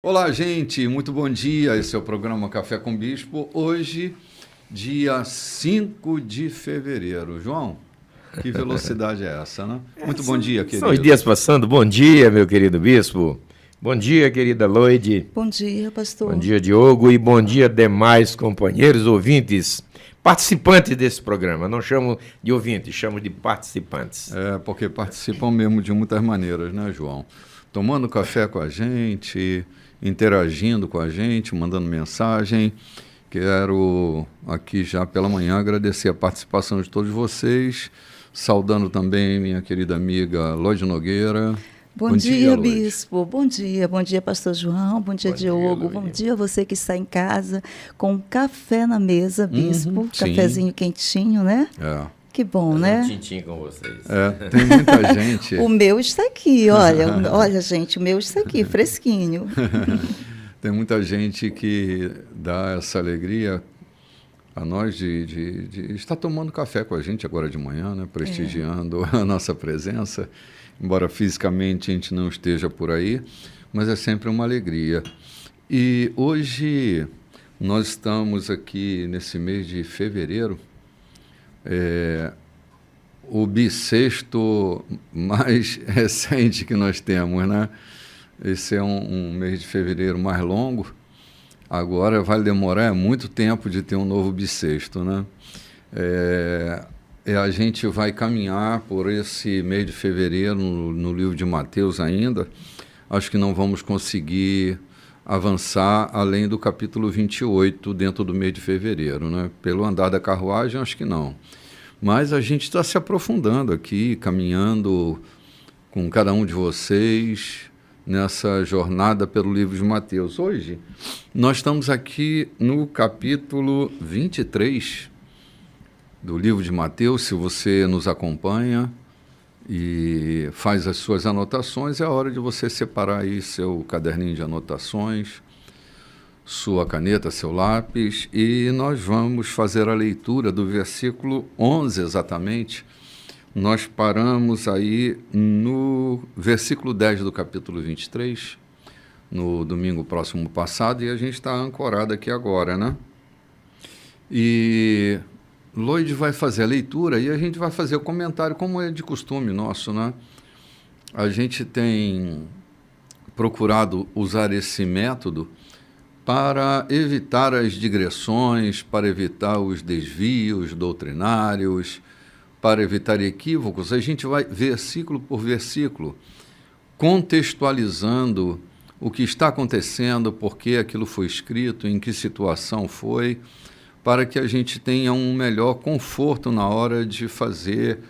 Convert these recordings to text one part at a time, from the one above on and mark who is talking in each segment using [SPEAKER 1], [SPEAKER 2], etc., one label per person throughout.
[SPEAKER 1] Olá, gente, muito bom dia. Esse é o programa Café com Bispo. Hoje, dia 5 de fevereiro. João, que velocidade é essa, né? Muito bom dia, querido.
[SPEAKER 2] São os dias passando. Bom dia, meu querido bispo. Bom dia, querida Loide.
[SPEAKER 3] Bom dia, pastor.
[SPEAKER 2] Bom dia, Diogo. E bom dia, demais companheiros, ouvintes, participantes desse programa. Não chamo de ouvintes, chamo de participantes.
[SPEAKER 1] É, porque participam mesmo de muitas maneiras, né, João? Tomando café com a gente, interagindo com a gente, mandando mensagem. Quero aqui já pela manhã agradecer a participação de todos vocês, saudando também minha querida amiga Loide Nogueira.
[SPEAKER 3] Bom dia, bispo. Bom dia, pastor João. Bom dia, Diogo. Bom dia a você que está em casa com café na mesa, bispo. Cafezinho quentinho, né?
[SPEAKER 1] É.
[SPEAKER 3] Que bom, né?
[SPEAKER 2] Tintim com vocês.
[SPEAKER 1] É, tem muita gente.
[SPEAKER 3] O meu está aqui, olha, gente, o meu está aqui, fresquinho.
[SPEAKER 1] Tem muita gente que dá essa alegria a nós de estar tomando café com a gente agora de manhã, né? Prestigiando a nossa presença, embora fisicamente a gente não esteja por aí, mas é sempre uma alegria. E hoje nós estamos aqui nesse mês de fevereiro, o bissexto mais recente que nós temos, né? Esse é um mês de fevereiro mais longo. Agora vai demorar muito tempo de ter um novo bissexto, né? A gente vai caminhar por esse mês de fevereiro no livro de Mateus ainda. Acho que não vamos conseguir avançar além do capítulo 28 dentro do mês de fevereiro, né? Pelo andar da carruagem, acho que não. Mas a gente está se aprofundando aqui, caminhando com cada um de vocês nessa jornada pelo livro de Mateus. Hoje, nós estamos aqui no capítulo 23 do livro de Mateus. Se você nos acompanha e faz as suas anotações, é hora de você separar aí seu caderninho de anotações, sua caneta, seu lápis, e nós vamos fazer a leitura do versículo 11 exatamente. Nós paramos aí no versículo 10 do capítulo 23, no domingo próximo passado, e a gente está ancorado aqui agora, né? E Loide vai fazer a leitura e a gente vai fazer o comentário, como é de costume nosso, né? A gente tem procurado usar esse método para evitar as digressões, para evitar os desvios doutrinários, para evitar equívocos. A gente vai versículo por versículo contextualizando o que está acontecendo, por que aquilo foi escrito, em que situação foi, para que a gente tenha um melhor conforto na hora de fazer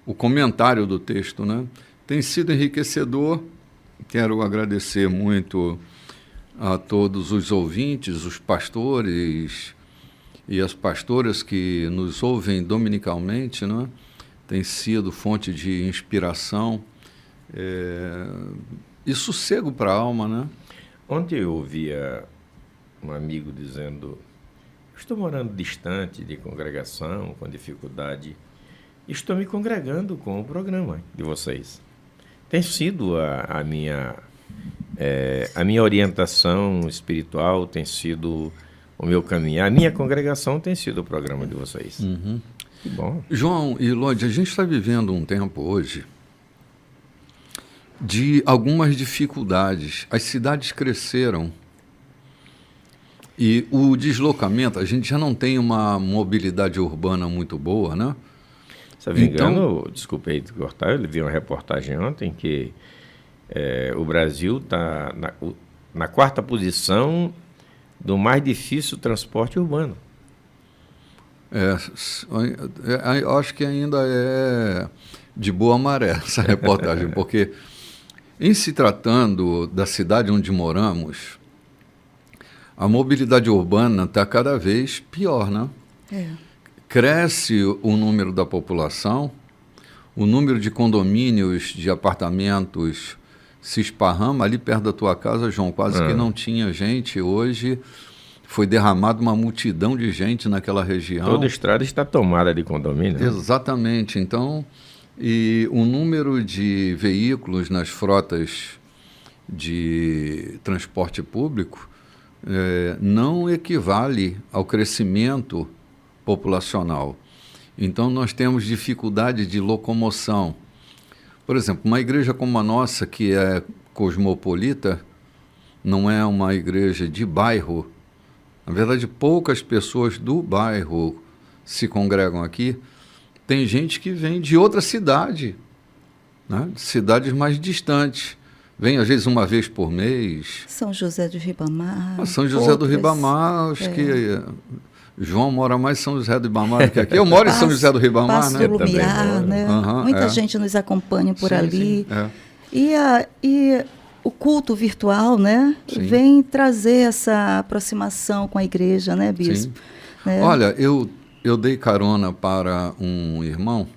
[SPEAKER 1] o comentário do texto, né? Tem sido enriquecedor. Quero agradecer muito a todos os ouvintes, os pastores e as pastoras que nos ouvem dominicalmente, né? Tem sido fonte de inspiração e sossego para a alma, né?
[SPEAKER 2] Ontem eu ouvia um amigo dizendo: estou morando distante de congregação, com dificuldade, estou me congregando com o programa de vocês. Tem sido a minha orientação espiritual, tem sido o meu caminhar, a minha congregação tem sido o programa de vocês.
[SPEAKER 1] Uhum.
[SPEAKER 2] Que bom.
[SPEAKER 1] João e Loide, a gente está vivendo um tempo hoje de algumas dificuldades. As cidades cresceram e o deslocamento, a gente já não tem uma mobilidade urbana muito boa, né?
[SPEAKER 2] Se eu não me engano, desculpe aí de cortar, eu vi uma reportagem ontem que o Brasil está na quarta posição do mais difícil transporte urbano.
[SPEAKER 1] Eu acho que ainda é de boa maré essa reportagem, porque em se tratando da cidade onde moramos, a mobilidade urbana está cada vez pior, né? Cresce o número da população, o número de condomínios, de apartamentos se esparrama. Ali perto da tua casa, João, quase que não tinha gente. Hoje foi derramada uma multidão de gente naquela região.
[SPEAKER 2] Toda a estrada está tomada de condomínio.
[SPEAKER 1] Exatamente. Então, e o número de veículos nas frotas de transporte público não equivale ao crescimento populacional. Então, nós temos dificuldade de locomoção. Por exemplo, uma igreja como a nossa, que é cosmopolita, não é uma igreja de bairro. Na verdade, poucas pessoas do bairro se congregam aqui. Tem gente que vem de outra cidade, né? Cidades mais distantes. Vem, às vezes, uma vez por mês.
[SPEAKER 3] São José do Ribamar.
[SPEAKER 1] São José do Ribamar, acho que João mora mais em São José do Ribamar do que aqui. Eu moro em São José do Ribamar,
[SPEAKER 3] Passo
[SPEAKER 1] né?
[SPEAKER 3] do Lumiar, né? Muita gente nos acompanha por ali. Sim, E o culto virtual, né? Vem trazer essa aproximação com a igreja, né, bispo? Né?
[SPEAKER 1] Olha, eu dei carona para um irmão,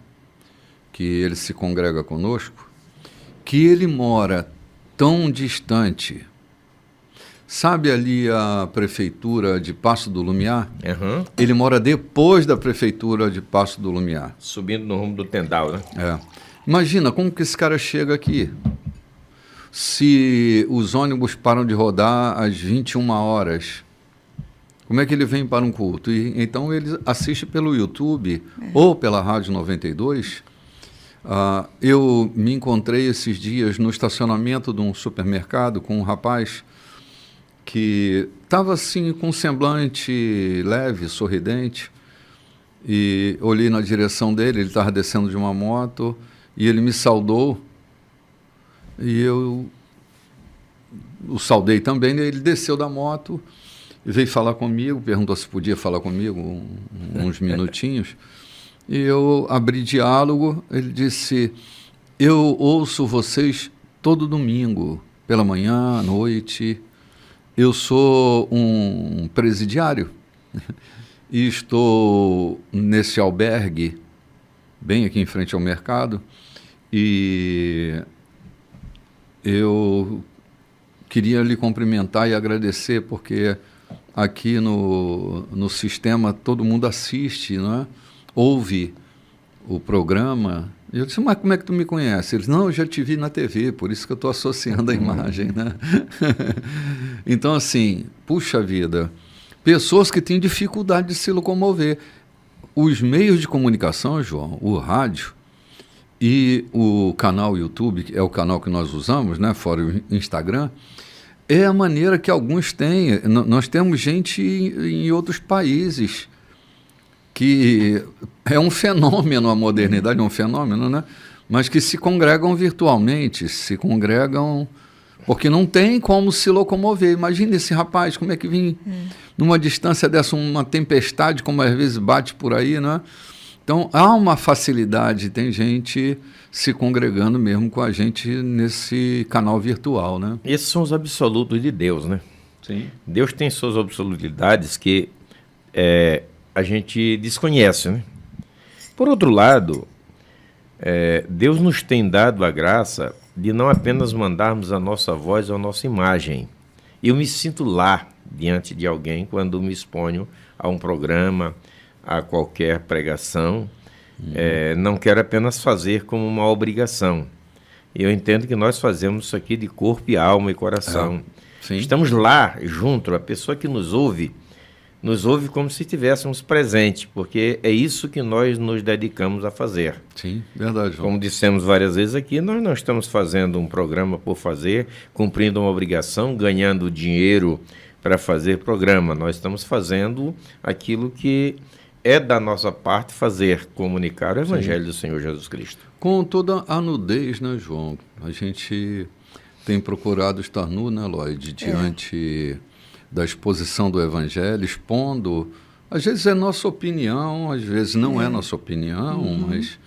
[SPEAKER 1] que ele se congrega conosco, que ele mora tão distante. Sabe ali a prefeitura de Passo do Lumiar?
[SPEAKER 2] Uhum.
[SPEAKER 1] Ele mora depois da prefeitura de Passo do Lumiar.
[SPEAKER 2] Subindo no rumo do Tendal, né?
[SPEAKER 1] Imagina como que esse cara chega aqui. Se os ônibus param de rodar às 21 horas, como é que ele vem para um culto? Então ele assiste pelo YouTube ou pela Rádio 92. Eu me encontrei esses dias no estacionamento de um supermercado com um rapaz que estava assim com um semblante leve, sorridente, e olhei na direção dele, ele estava descendo de uma moto e ele me saudou e eu o saudei também, e ele desceu da moto e veio falar comigo, perguntou se podia falar comigo uns minutinhos. E eu abri diálogo, ele disse, eu ouço vocês todo domingo, pela manhã, à noite. Eu sou um presidiário e estou nesse albergue, bem aqui em frente ao mercado, e eu queria lhe cumprimentar e agradecer, porque aqui no sistema todo mundo assiste, não é? Ouve o programa. E eu disse, mas como é que tu me conhece? Ele disse, não, eu já te vi na TV, por isso que eu estou associando a imagem, né? Então, assim, puxa vida, pessoas que têm dificuldade de se locomover. Os meios de comunicação, João, o rádio e o canal YouTube, que é o canal que nós usamos, né, fora o Instagram, é a maneira que alguns têm. Nós temos gente em outros países que é um fenômeno, a modernidade é um fenômeno, né? Mas que se congregam virtualmente, se congregam porque não tem como se locomover. Imagina esse rapaz, como é que vem numa distância dessa, uma tempestade, como às vezes bate por aí, né? Então, há uma facilidade, tem gente se congregando mesmo com a gente nesse canal virtual, né?
[SPEAKER 2] Esses são os absolutos de Deus, né?
[SPEAKER 1] Sim.
[SPEAKER 2] Deus tem suas absolutidades que a gente desconhece, né? Por outro lado, Deus nos tem dado a graça de não apenas mandarmos a nossa voz ou a nossa imagem. Eu me sinto lá diante de alguém quando me exponho a um programa, a qualquer pregação. Não quero apenas fazer como uma obrigação. Eu entendo que nós fazemos isso aqui de corpo e alma e coração. Estamos lá junto, a pessoa que nos ouve como se estivéssemos presentes, porque é isso que nós nos dedicamos a fazer.
[SPEAKER 1] Sim, verdade, João.
[SPEAKER 2] Como dissemos várias vezes aqui, nós não estamos fazendo um programa por fazer, cumprindo uma obrigação, ganhando dinheiro para fazer programa. Nós estamos fazendo aquilo que é da nossa parte fazer, comunicar o Evangelho do Senhor Jesus Cristo.
[SPEAKER 1] Com toda a nudez, né, João? A gente tem procurado estar nu, né, Lloyd, diante da exposição do Evangelho, expondo, às vezes é nossa opinião, às vezes não é nossa opinião, mas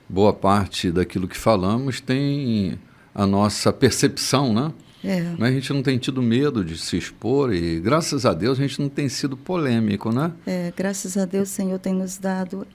[SPEAKER 1] boa parte daquilo que falamos tem a nossa percepção, né? Mas a gente não tem tido medo de se expor e, graças a Deus, a gente não tem sido polêmico, né?
[SPEAKER 3] Graças a Deus, o Senhor tem nos dado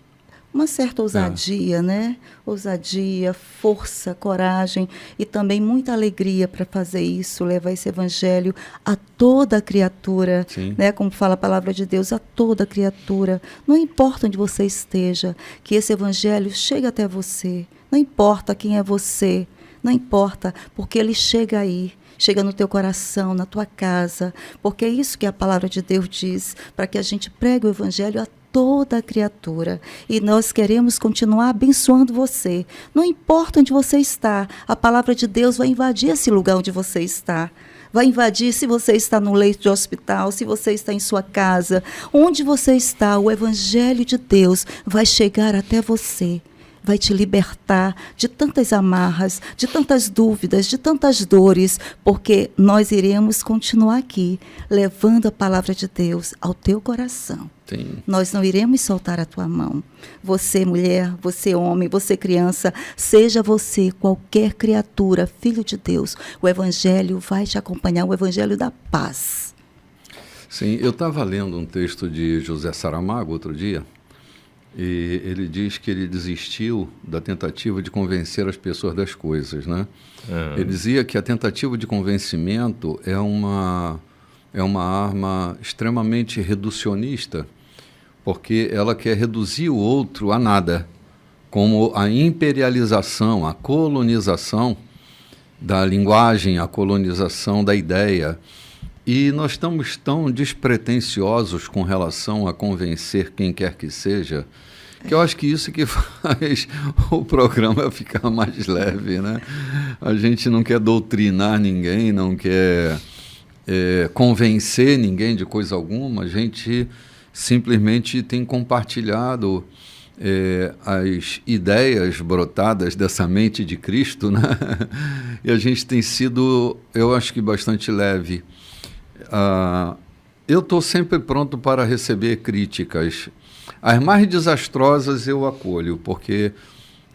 [SPEAKER 3] uma certa ousadia, né? Ousadia, força, coragem e também muita alegria para fazer isso, levar esse evangelho a toda criatura, né? Como fala a palavra de Deus, a toda criatura. Não importa onde você esteja, que esse evangelho chegue até você. Não importa quem é você, Não importa, porque ele chega aí. Chega no teu coração, na tua casa, porque é isso que a palavra de Deus diz, para que a gente pregue o evangelho a toda a criatura. E nós queremos continuar abençoando você. Não importa onde você está, a palavra de Deus vai invadir esse lugar onde você está. Vai invadir se você está no leito de hospital, se você está em sua casa. Onde você está, o evangelho de Deus vai chegar até você. Vai te libertar de tantas amarras, de tantas dúvidas, de tantas dores, porque nós iremos continuar aqui, levando a palavra de Deus ao teu coração.
[SPEAKER 1] Sim.
[SPEAKER 3] Nós não iremos soltar a tua mão. Você, mulher, você, homem, você, criança, seja você, qualquer criatura, filho de Deus, o evangelho vai te acompanhar, o evangelho da paz.
[SPEAKER 1] Sim, eu estava lendo um texto de José Saramago outro dia, e ele diz que ele desistiu da tentativa de convencer as pessoas das coisas, né? Ele dizia que a tentativa de convencimento é uma arma extremamente reducionista, porque ela quer reduzir o outro a nada, como a imperialização, a colonização da linguagem, a colonização da ideia. E nós estamos tão despretensiosos com relação a convencer quem quer que seja, que eu acho que isso que faz o programa ficar mais leve, né? A gente não quer doutrinar ninguém, não quer convencer ninguém de coisa alguma, a gente simplesmente tem compartilhado as ideias brotadas dessa mente de Cristo, né? E a gente tem sido, eu acho que bastante leve. Eu estou sempre pronto para receber críticas. As mais desastrosas eu acolho, porque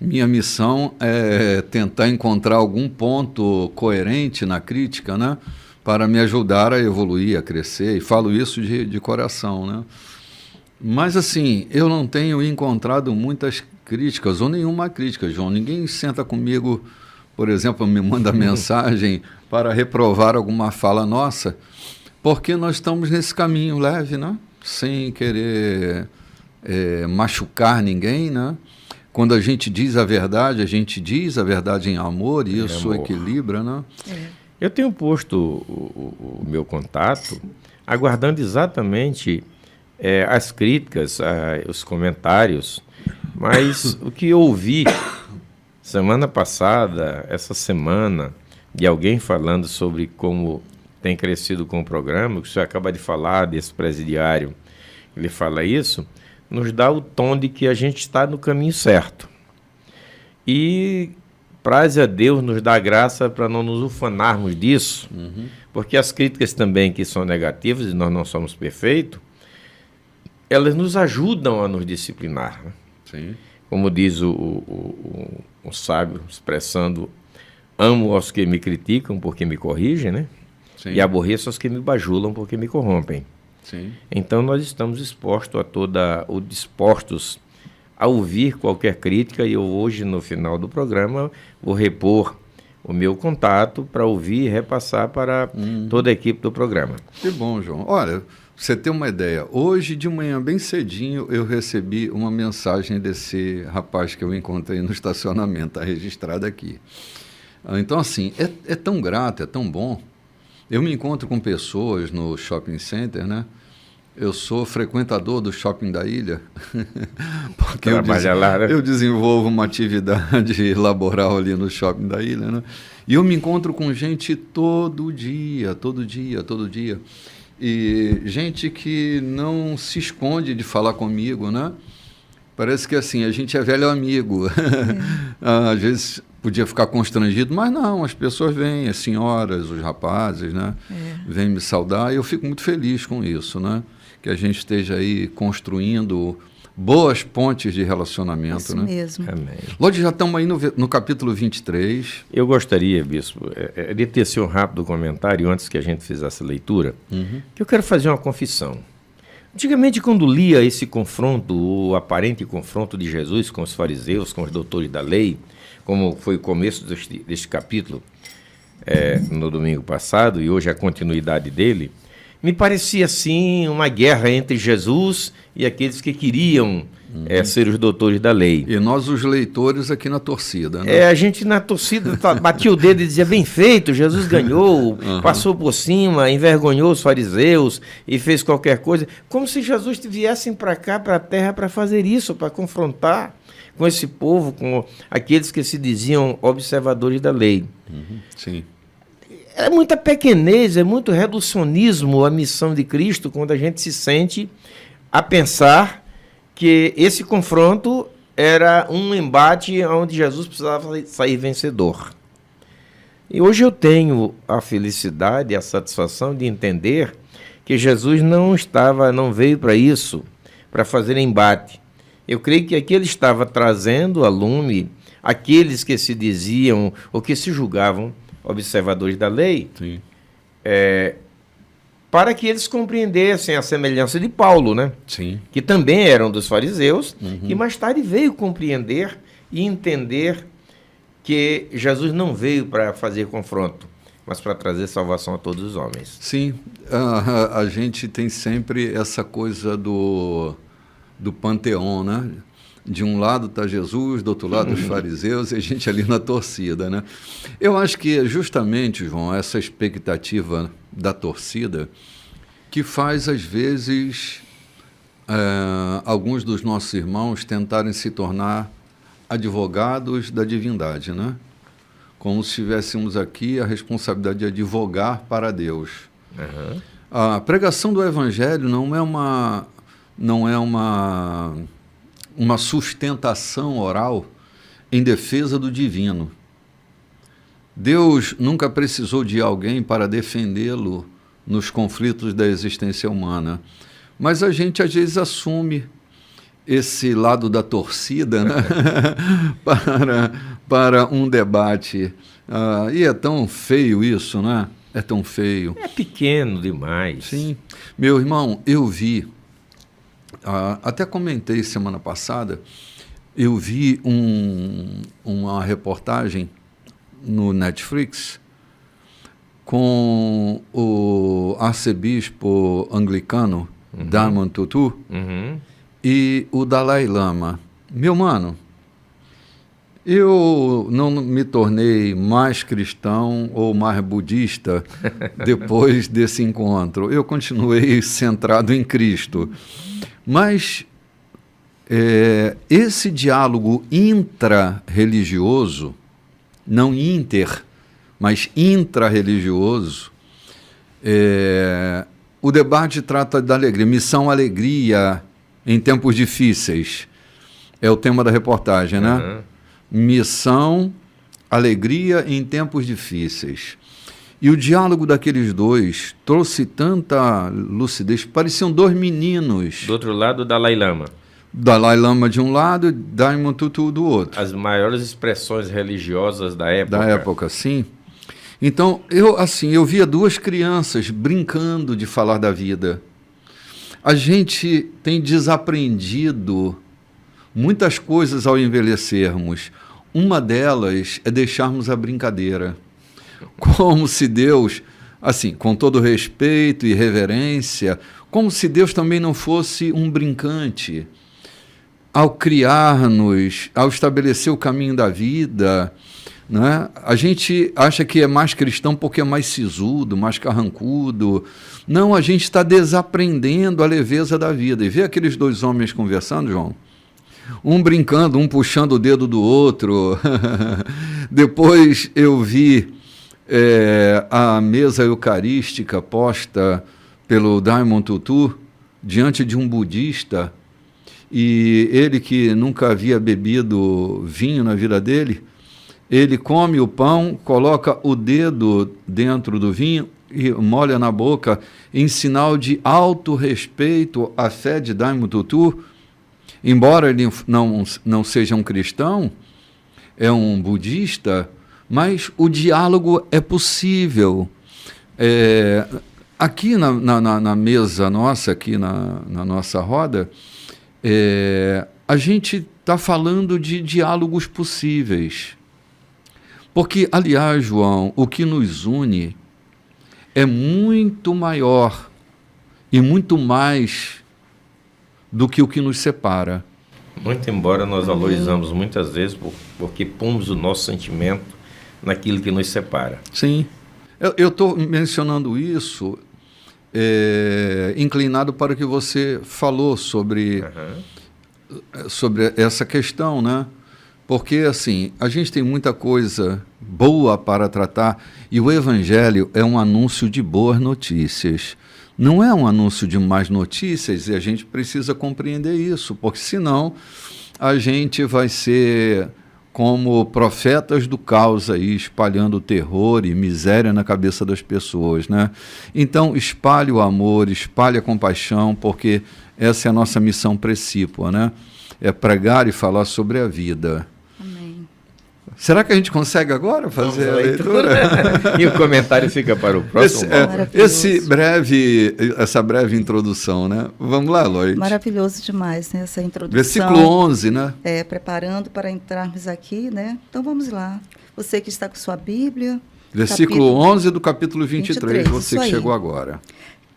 [SPEAKER 1] minha missão é tentar encontrar algum ponto coerente na crítica, né, para me ajudar a evoluir, a crescer, e falo isso de coração, né? Mas, assim, eu não tenho encontrado muitas críticas, ou nenhuma crítica, João. Ninguém senta comigo, por exemplo, me manda mensagem para reprovar alguma fala nossa, porque nós estamos nesse caminho leve, né? Sem querer machucar ninguém, né? Quando a gente diz a verdade em amor, e isso equilibra, né?
[SPEAKER 2] Eu tenho posto o meu contato, aguardando exatamente as críticas, os comentários, mas o que eu ouvi semana passada, essa semana, de alguém falando sobre como tem crescido com o programa, que o senhor acaba de falar desse presidiário, ele fala isso, nos dá o tom de que a gente está no caminho certo. E praze a Deus nos dá graça para não nos ufanarmos disso, porque as críticas também que são negativas, e nós não somos perfeitos, elas nos ajudam a nos disciplinar. Né?
[SPEAKER 1] Sim.
[SPEAKER 2] Como diz o sábio, expressando, amo aos que me criticam porque me corrigem, né? Sim. E aborreço aos que me bajulam porque me corrompem.
[SPEAKER 1] Sim.
[SPEAKER 2] Então nós estamos dispostos dispostos a ouvir qualquer crítica, e eu hoje, no final do programa, vou repor o meu contato para ouvir e repassar para toda a equipe do programa.
[SPEAKER 1] Que bom, João. Olha, você tem uma ideia, hoje de manhã, bem cedinho, eu recebi uma mensagem desse rapaz que eu encontrei no estacionamento, está registrado aqui. Então, assim, é tão grato, é tão bom. Eu me encontro com pessoas no shopping center, né? Eu sou frequentador do shopping da ilha, porque eu desenvolvo uma atividade laboral ali no shopping da ilha, né? E eu me encontro com gente todo dia. E gente que não se esconde de falar comigo, né? Parece que assim, a gente é velho amigo. Às vezes podia ficar constrangido, mas não, as pessoas vêm, as senhoras, os rapazes, né? Vêm me saudar, e eu fico muito feliz com isso, né? Que a gente esteja aí construindo boas pontes de relacionamento.
[SPEAKER 3] Isso,
[SPEAKER 1] né?
[SPEAKER 3] Mesmo.
[SPEAKER 2] Amém.
[SPEAKER 1] Hoje já estamos aí no capítulo 23.
[SPEAKER 2] Eu gostaria, bispo, de tecer um rápido comentário antes que a gente fizesse a leitura, que eu quero fazer uma confissão. Antigamente, quando lia esse confronto, o aparente confronto de Jesus com os fariseus, com os doutores da lei, como foi o começo deste capítulo no domingo passado, e hoje a continuidade dele, me parecia assim uma guerra entre Jesus e aqueles que queriam ser os doutores da lei.
[SPEAKER 1] E nós, os leitores, aqui na torcida, né?
[SPEAKER 2] A gente na torcida batia o dedo e dizia, bem feito, Jesus ganhou, passou por cima, envergonhou os fariseus e fez qualquer coisa, como se Jesus viesse para cá, para a terra, para fazer isso, para confrontar com esse povo, com aqueles que se diziam observadores da lei.
[SPEAKER 1] Sim.
[SPEAKER 2] É muita pequenez, é muito reducionismo a missão de Cristo, quando a gente se sente a pensar que esse confronto era um embate onde Jesus precisava sair vencedor. E hoje eu tenho a felicidade e a satisfação de entender que Jesus não veio para isso, para fazer embate. Eu creio que aqui ele estava trazendo a lume aqueles que se diziam ou que se julgavam observadores da lei,
[SPEAKER 1] Sim.
[SPEAKER 2] Para que eles compreendessem a semelhança de Paulo, né?
[SPEAKER 1] Sim.
[SPEAKER 2] Que também eram dos fariseus, e mais tarde veio compreender e entender que Jesus não veio para fazer confronto, mas para trazer salvação a todos os homens.
[SPEAKER 1] Sim, a gente tem sempre essa coisa do panteão, né? De um lado está Jesus, do outro lado os fariseus, e a gente ali na torcida, né? Eu acho que justamente, João, essa expectativa da torcida que faz, às vezes, alguns dos nossos irmãos tentarem se tornar advogados da divindade, né? Como se tivéssemos aqui a responsabilidade de advogar para Deus.
[SPEAKER 2] Uhum.
[SPEAKER 1] A pregação do Evangelho não é uma sustentação oral em defesa do divino. Deus nunca precisou de alguém para defendê-lo nos conflitos da existência humana. Mas a gente, às vezes, assume esse lado da torcida, né? para um debate. E é tão feio isso, né? É tão feio.
[SPEAKER 2] É pequeno demais.
[SPEAKER 1] Sim. Meu irmão, eu vi, até comentei semana passada, eu vi uma reportagem no Netflix com o arcebispo anglicano, Desmond Tutu, e o Dalai Lama. Meu mano, eu não me tornei mais cristão ou mais budista depois desse encontro. Eu continuei centrado em Cristo. Mas esse diálogo intra-religioso, não inter, mas intra-religioso, o debate trata da alegria, missão alegria em tempos difíceis. É o tema da reportagem, né? Missão, alegria em tempos difíceis. E o diálogo daqueles dois trouxe tanta lucidez, pareciam dois meninos.
[SPEAKER 2] Do outro lado, o Dalai Lama.
[SPEAKER 1] Dalai Lama de um lado e Desmond Tutu do outro.
[SPEAKER 2] As maiores expressões religiosas da época.
[SPEAKER 1] Da época, sim. Então, eu via duas crianças brincando de falar da vida. A gente tem desaprendido muitas coisas ao envelhecermos. Uma delas é deixarmos a brincadeira. Como se Deus, assim, com todo respeito e reverência, como se Deus também não fosse um brincante. Ao criar-nos, ao estabelecer o caminho da vida, né? A gente acha que é mais cristão porque é mais sisudo, mais carrancudo. Não, a gente está desaprendendo a leveza da vida. E vê aqueles dois homens conversando, João? Um brincando, um puxando o dedo do outro. Depois eu vi a mesa eucarística posta pelo Desmond Tutu diante de um budista, e ele que nunca havia bebido vinho na vida dele, ele come o pão, coloca o dedo dentro do vinho e molha na boca em sinal de alto respeito à fé de Desmond Tutu. Embora ele não seja um cristão, é um budista, mas o diálogo é possível. Aqui na mesa nossa, aqui na nossa roda, a gente está falando de diálogos possíveis. Porque, aliás, João, o que nos une é muito maior e muito mais do que o que nos separa.
[SPEAKER 2] Muito embora nós valorizamos muitas vezes porque pomos o nosso sentimento naquilo que nos separa.
[SPEAKER 1] Sim. Eu estou mencionando isso inclinado para o que você falou sobre essa questão, né? Porque, assim, a gente tem muita coisa boa para tratar e o Evangelho é um anúncio de boas notícias. Não é um anúncio de más notícias, e a gente precisa compreender isso, porque senão a gente vai ser como profetas do caos aí, espalhando terror e miséria na cabeça das pessoas, né? Então, espalhe o amor, espalhe a compaixão, porque essa é a nossa missão precípua, né? É pregar e falar sobre a vida.
[SPEAKER 3] Amém.
[SPEAKER 1] Será que a gente consegue agora fazer a leitura?
[SPEAKER 2] E o comentário fica para o próximo.
[SPEAKER 1] Essa breve introdução, né? Vamos lá, Lloyd.
[SPEAKER 3] Maravilhoso demais, né, essa introdução.
[SPEAKER 1] Versículo 11, né?
[SPEAKER 3] Preparando para entrarmos aqui, né? Então vamos lá. Você que está com sua Bíblia.
[SPEAKER 1] Versículo 11 do capítulo 23, você que chegou agora.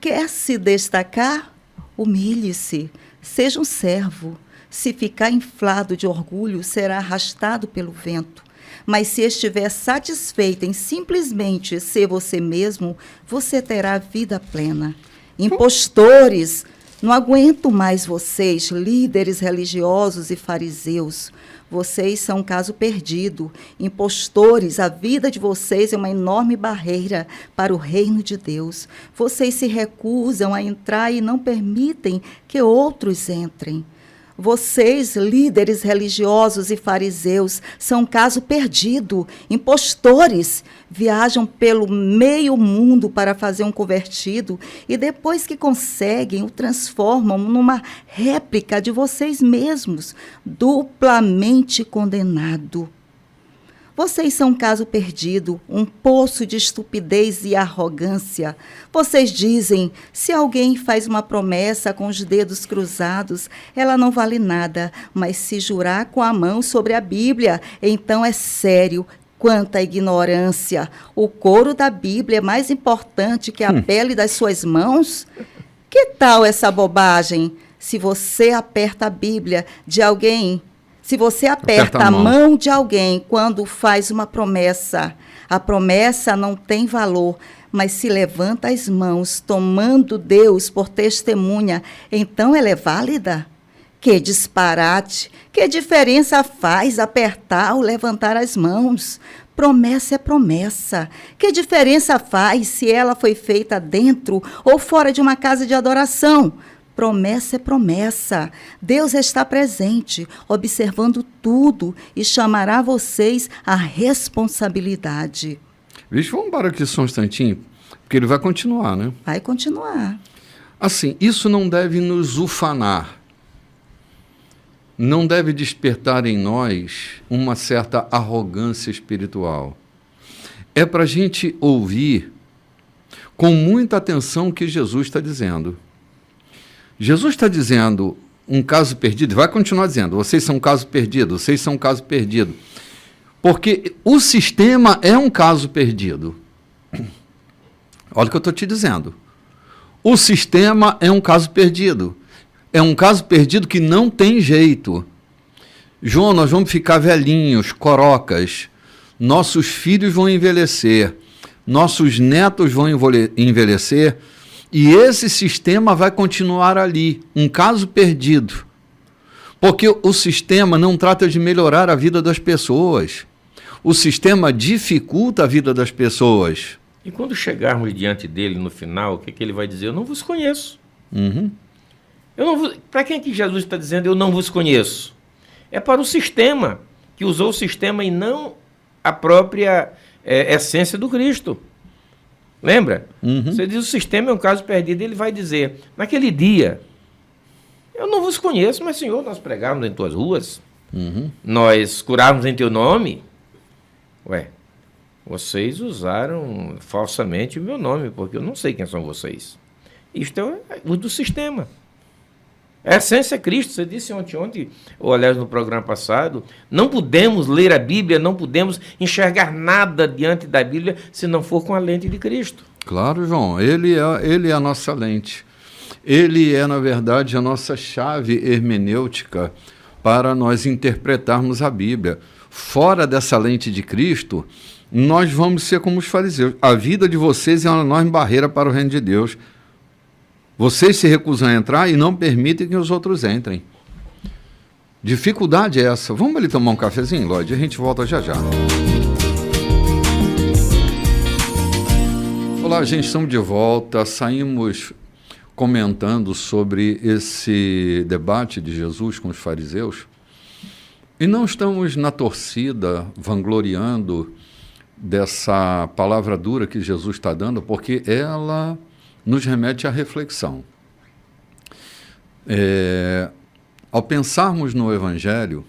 [SPEAKER 3] Quer se destacar? Humilhe-se, seja um servo. Se ficar inflado de orgulho, será arrastado pelo vento. Mas se estiver satisfeito em simplesmente ser você mesmo, você terá vida plena. Impostores, não aguento mais vocês, líderes religiosos e fariseus. Vocês são um caso perdido. Impostores, a vida de vocês é uma enorme barreira para o reino de Deus. Vocês se recusam a entrar e não permitem que outros entrem. Vocês, líderes religiosos e fariseus, são um caso perdido. Impostores, viajam pelo meio mundo para fazer um convertido e depois que conseguem, o transformam numa réplica de vocês mesmos, duplamente condenado. Vocês são um caso perdido, um poço de estupidez e arrogância. Vocês dizem, se alguém faz uma promessa com os dedos cruzados, ela não vale nada, mas se jurar com a mão sobre a Bíblia, então é sério. Quanta ignorância! O couro da Bíblia é mais importante que a pele das suas mãos? Que tal essa bobagem? Se você aperta a Bíblia de alguém... Se você aperta a mão de alguém quando faz uma promessa, a promessa não tem valor, mas se levanta as mãos tomando Deus por testemunha, então ela é válida? Que disparate! Que diferença faz apertar ou levantar as mãos? Promessa é promessa. Que diferença faz se ela foi feita dentro ou fora de uma casa de adoração? Promessa é promessa. Deus está presente, observando tudo e chamará vocês à responsabilidade.
[SPEAKER 1] Vixe, vamos parar aqui só um instantinho, porque ele vai continuar, né?
[SPEAKER 3] Vai continuar.
[SPEAKER 1] Assim, isso não deve nos ufanar. Não deve despertar em nós uma certa arrogância espiritual. É para a gente ouvir com muita atenção o que Jesus está dizendo. Jesus está dizendo um caso perdido, e vai continuar dizendo, vocês são um caso perdido, vocês são um caso perdido. Porque o sistema é um caso perdido. Olha o que eu estou te dizendo. O sistema é um caso perdido. É um caso perdido que não tem jeito. João, nós vamos ficar velhinhos, corocas. Nossos filhos vão envelhecer. Nossos netos vão envelhecer. E esse sistema vai continuar ali, um caso perdido. Porque o sistema não trata de melhorar a vida das pessoas. O sistema dificulta a vida das pessoas.
[SPEAKER 2] E quando chegarmos diante dele no final, o que ele vai dizer? Eu não vos conheço.
[SPEAKER 1] Uhum.
[SPEAKER 2] Para quem é que Jesus está dizendo eu não vos conheço? É para o sistema, que usou o sistema e não a própria essência do Cristo. Lembra?
[SPEAKER 1] Uhum.
[SPEAKER 2] Você diz o sistema é um caso perdido, ele vai dizer, naquele dia, eu não vos conheço, mas Senhor, nós pregávamos em tuas ruas, nós curávamos em teu nome. Ué, vocês usaram falsamente o meu nome, porque eu não sei quem são vocês. Isto é o do sistema. A essência é Cristo. Você disse ontem, ou aliás no programa passado, não podemos ler a Bíblia, não podemos enxergar nada diante da Bíblia se não for com a lente de Cristo.
[SPEAKER 1] Claro, João, ele é a nossa lente. Ele é, na verdade, a nossa chave hermenêutica para nós interpretarmos a Bíblia. Fora dessa lente de Cristo, nós vamos ser como os fariseus. A vida de vocês é uma enorme barreira para o reino de Deus. Vocês se recusam a entrar e não permitem que os outros entrem. Dificuldade é essa. Vamos ali tomar um cafezinho, Lloyd? A gente volta já já. Olá, gente, estamos de volta. Saímos comentando sobre esse debate de Jesus com os fariseus e não estamos na torcida vangloriando dessa palavra dura que Jesus está dando, porque ela nos remete à reflexão. Ao pensarmos no Evangelho,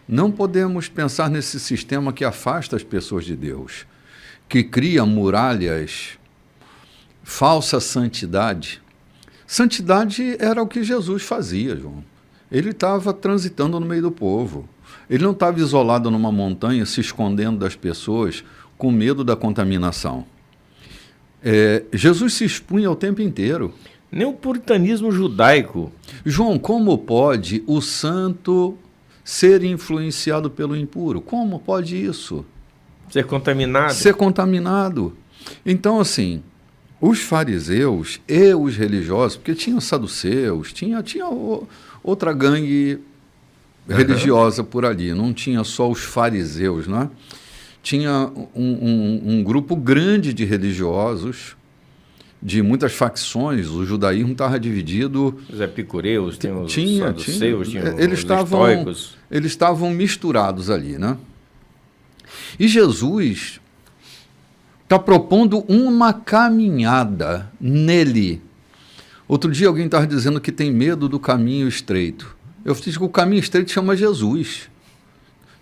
[SPEAKER 1] não podemos pensar nesse sistema que afasta as pessoas de Deus, que cria muralhas, falsa santidade. Santidade era o que Jesus fazia, João. Ele estava transitando no meio do povo. Ele não estava isolado numa montanha, se escondendo das pessoas, com medo da contaminação. Jesus se expunha o tempo inteiro.
[SPEAKER 2] Nem o puritanismo judaico.
[SPEAKER 1] João, como pode o santo ser influenciado pelo impuro? Como pode isso?
[SPEAKER 2] Ser contaminado?
[SPEAKER 1] Ser contaminado. Então, assim, os fariseus e os religiosos, porque tinha os saduceus, tinha outra gangue religiosa por ali, não tinha só os fariseus, né? Tinha um grupo grande de religiosos, de muitas facções. O judaísmo estava dividido.
[SPEAKER 2] Os epicureus, os saduceus,
[SPEAKER 1] eles
[SPEAKER 2] os estoicos.
[SPEAKER 1] Eles estavam misturados ali, né? E Jesus está propondo uma caminhada nele. Outro dia alguém estava dizendo que tem medo do caminho estreito. Eu disse que o caminho estreito chama Jesus.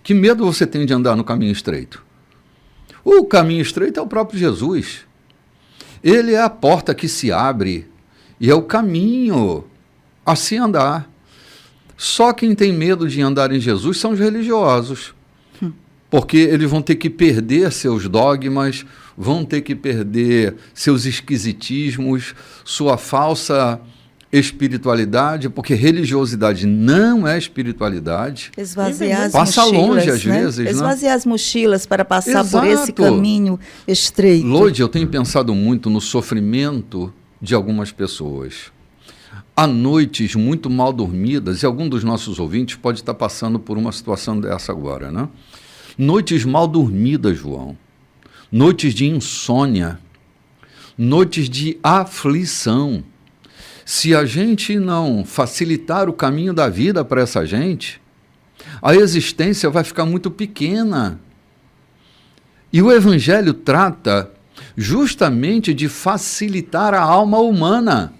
[SPEAKER 1] Que medo você tem de andar no caminho estreito? O caminho estreito é o próprio Jesus. Ele é a porta que se abre e é o caminho a se andar. Só quem tem medo de andar em Jesus são os religiosos. Porque eles vão ter que perder seus dogmas, vão ter que perder seus esquisitismos, sua falsa espiritualidade, porque religiosidade não é espiritualidade.
[SPEAKER 3] Esvaziar as
[SPEAKER 1] passa
[SPEAKER 3] mochilas,
[SPEAKER 1] longe às
[SPEAKER 3] né?
[SPEAKER 1] vezes,
[SPEAKER 3] esvaziar as mochilas para passar
[SPEAKER 1] Exato.
[SPEAKER 3] por esse caminho estreito.
[SPEAKER 1] Lloyd, eu tenho pensado muito no sofrimento de algumas pessoas. Há noites muito mal dormidas, e algum dos nossos ouvintes pode estar passando por uma situação dessa agora, né? Noites mal dormidas, João. Noites de insônia. Noites de aflição. Se a gente não facilitar o caminho da vida para essa gente, a existência vai ficar muito pequena. E o Evangelho trata justamente de facilitar a alma humana.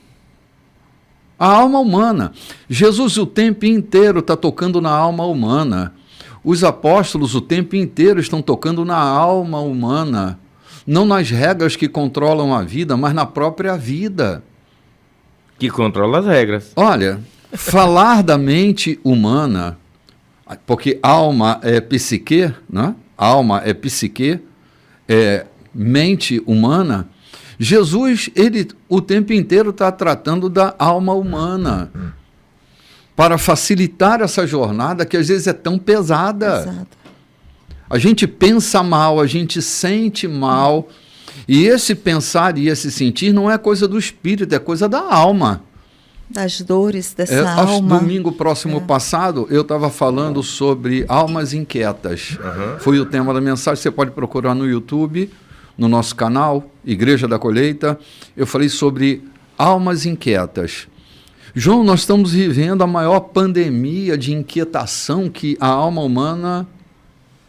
[SPEAKER 1] A alma humana. Jesus o tempo inteiro está tocando na alma humana. Os apóstolos o tempo inteiro estão tocando na alma humana. Não nas regras que controlam a vida, mas na própria vida.
[SPEAKER 2] Que controla as regras.
[SPEAKER 1] Olha, falar da mente humana, porque alma é psique, né? Alma é psique, é mente humana. Jesus, ele o tempo inteiro está tratando da alma humana para facilitar essa jornada que às vezes é tão pesada.
[SPEAKER 3] Exato.
[SPEAKER 1] A gente pensa mal, a gente sente mal. E esse pensar e esse sentir não é coisa do espírito, é coisa da alma.
[SPEAKER 3] Das dores dessa
[SPEAKER 1] Acho
[SPEAKER 3] alma.
[SPEAKER 1] domingo próximo passado, eu estava falando sobre almas inquietas. Foi o tema da mensagem, você pode procurar no YouTube, no nosso canal, Igreja da Colheita. Eu falei sobre almas inquietas. João, nós estamos vivendo a maior pandemia de inquietação que a alma humana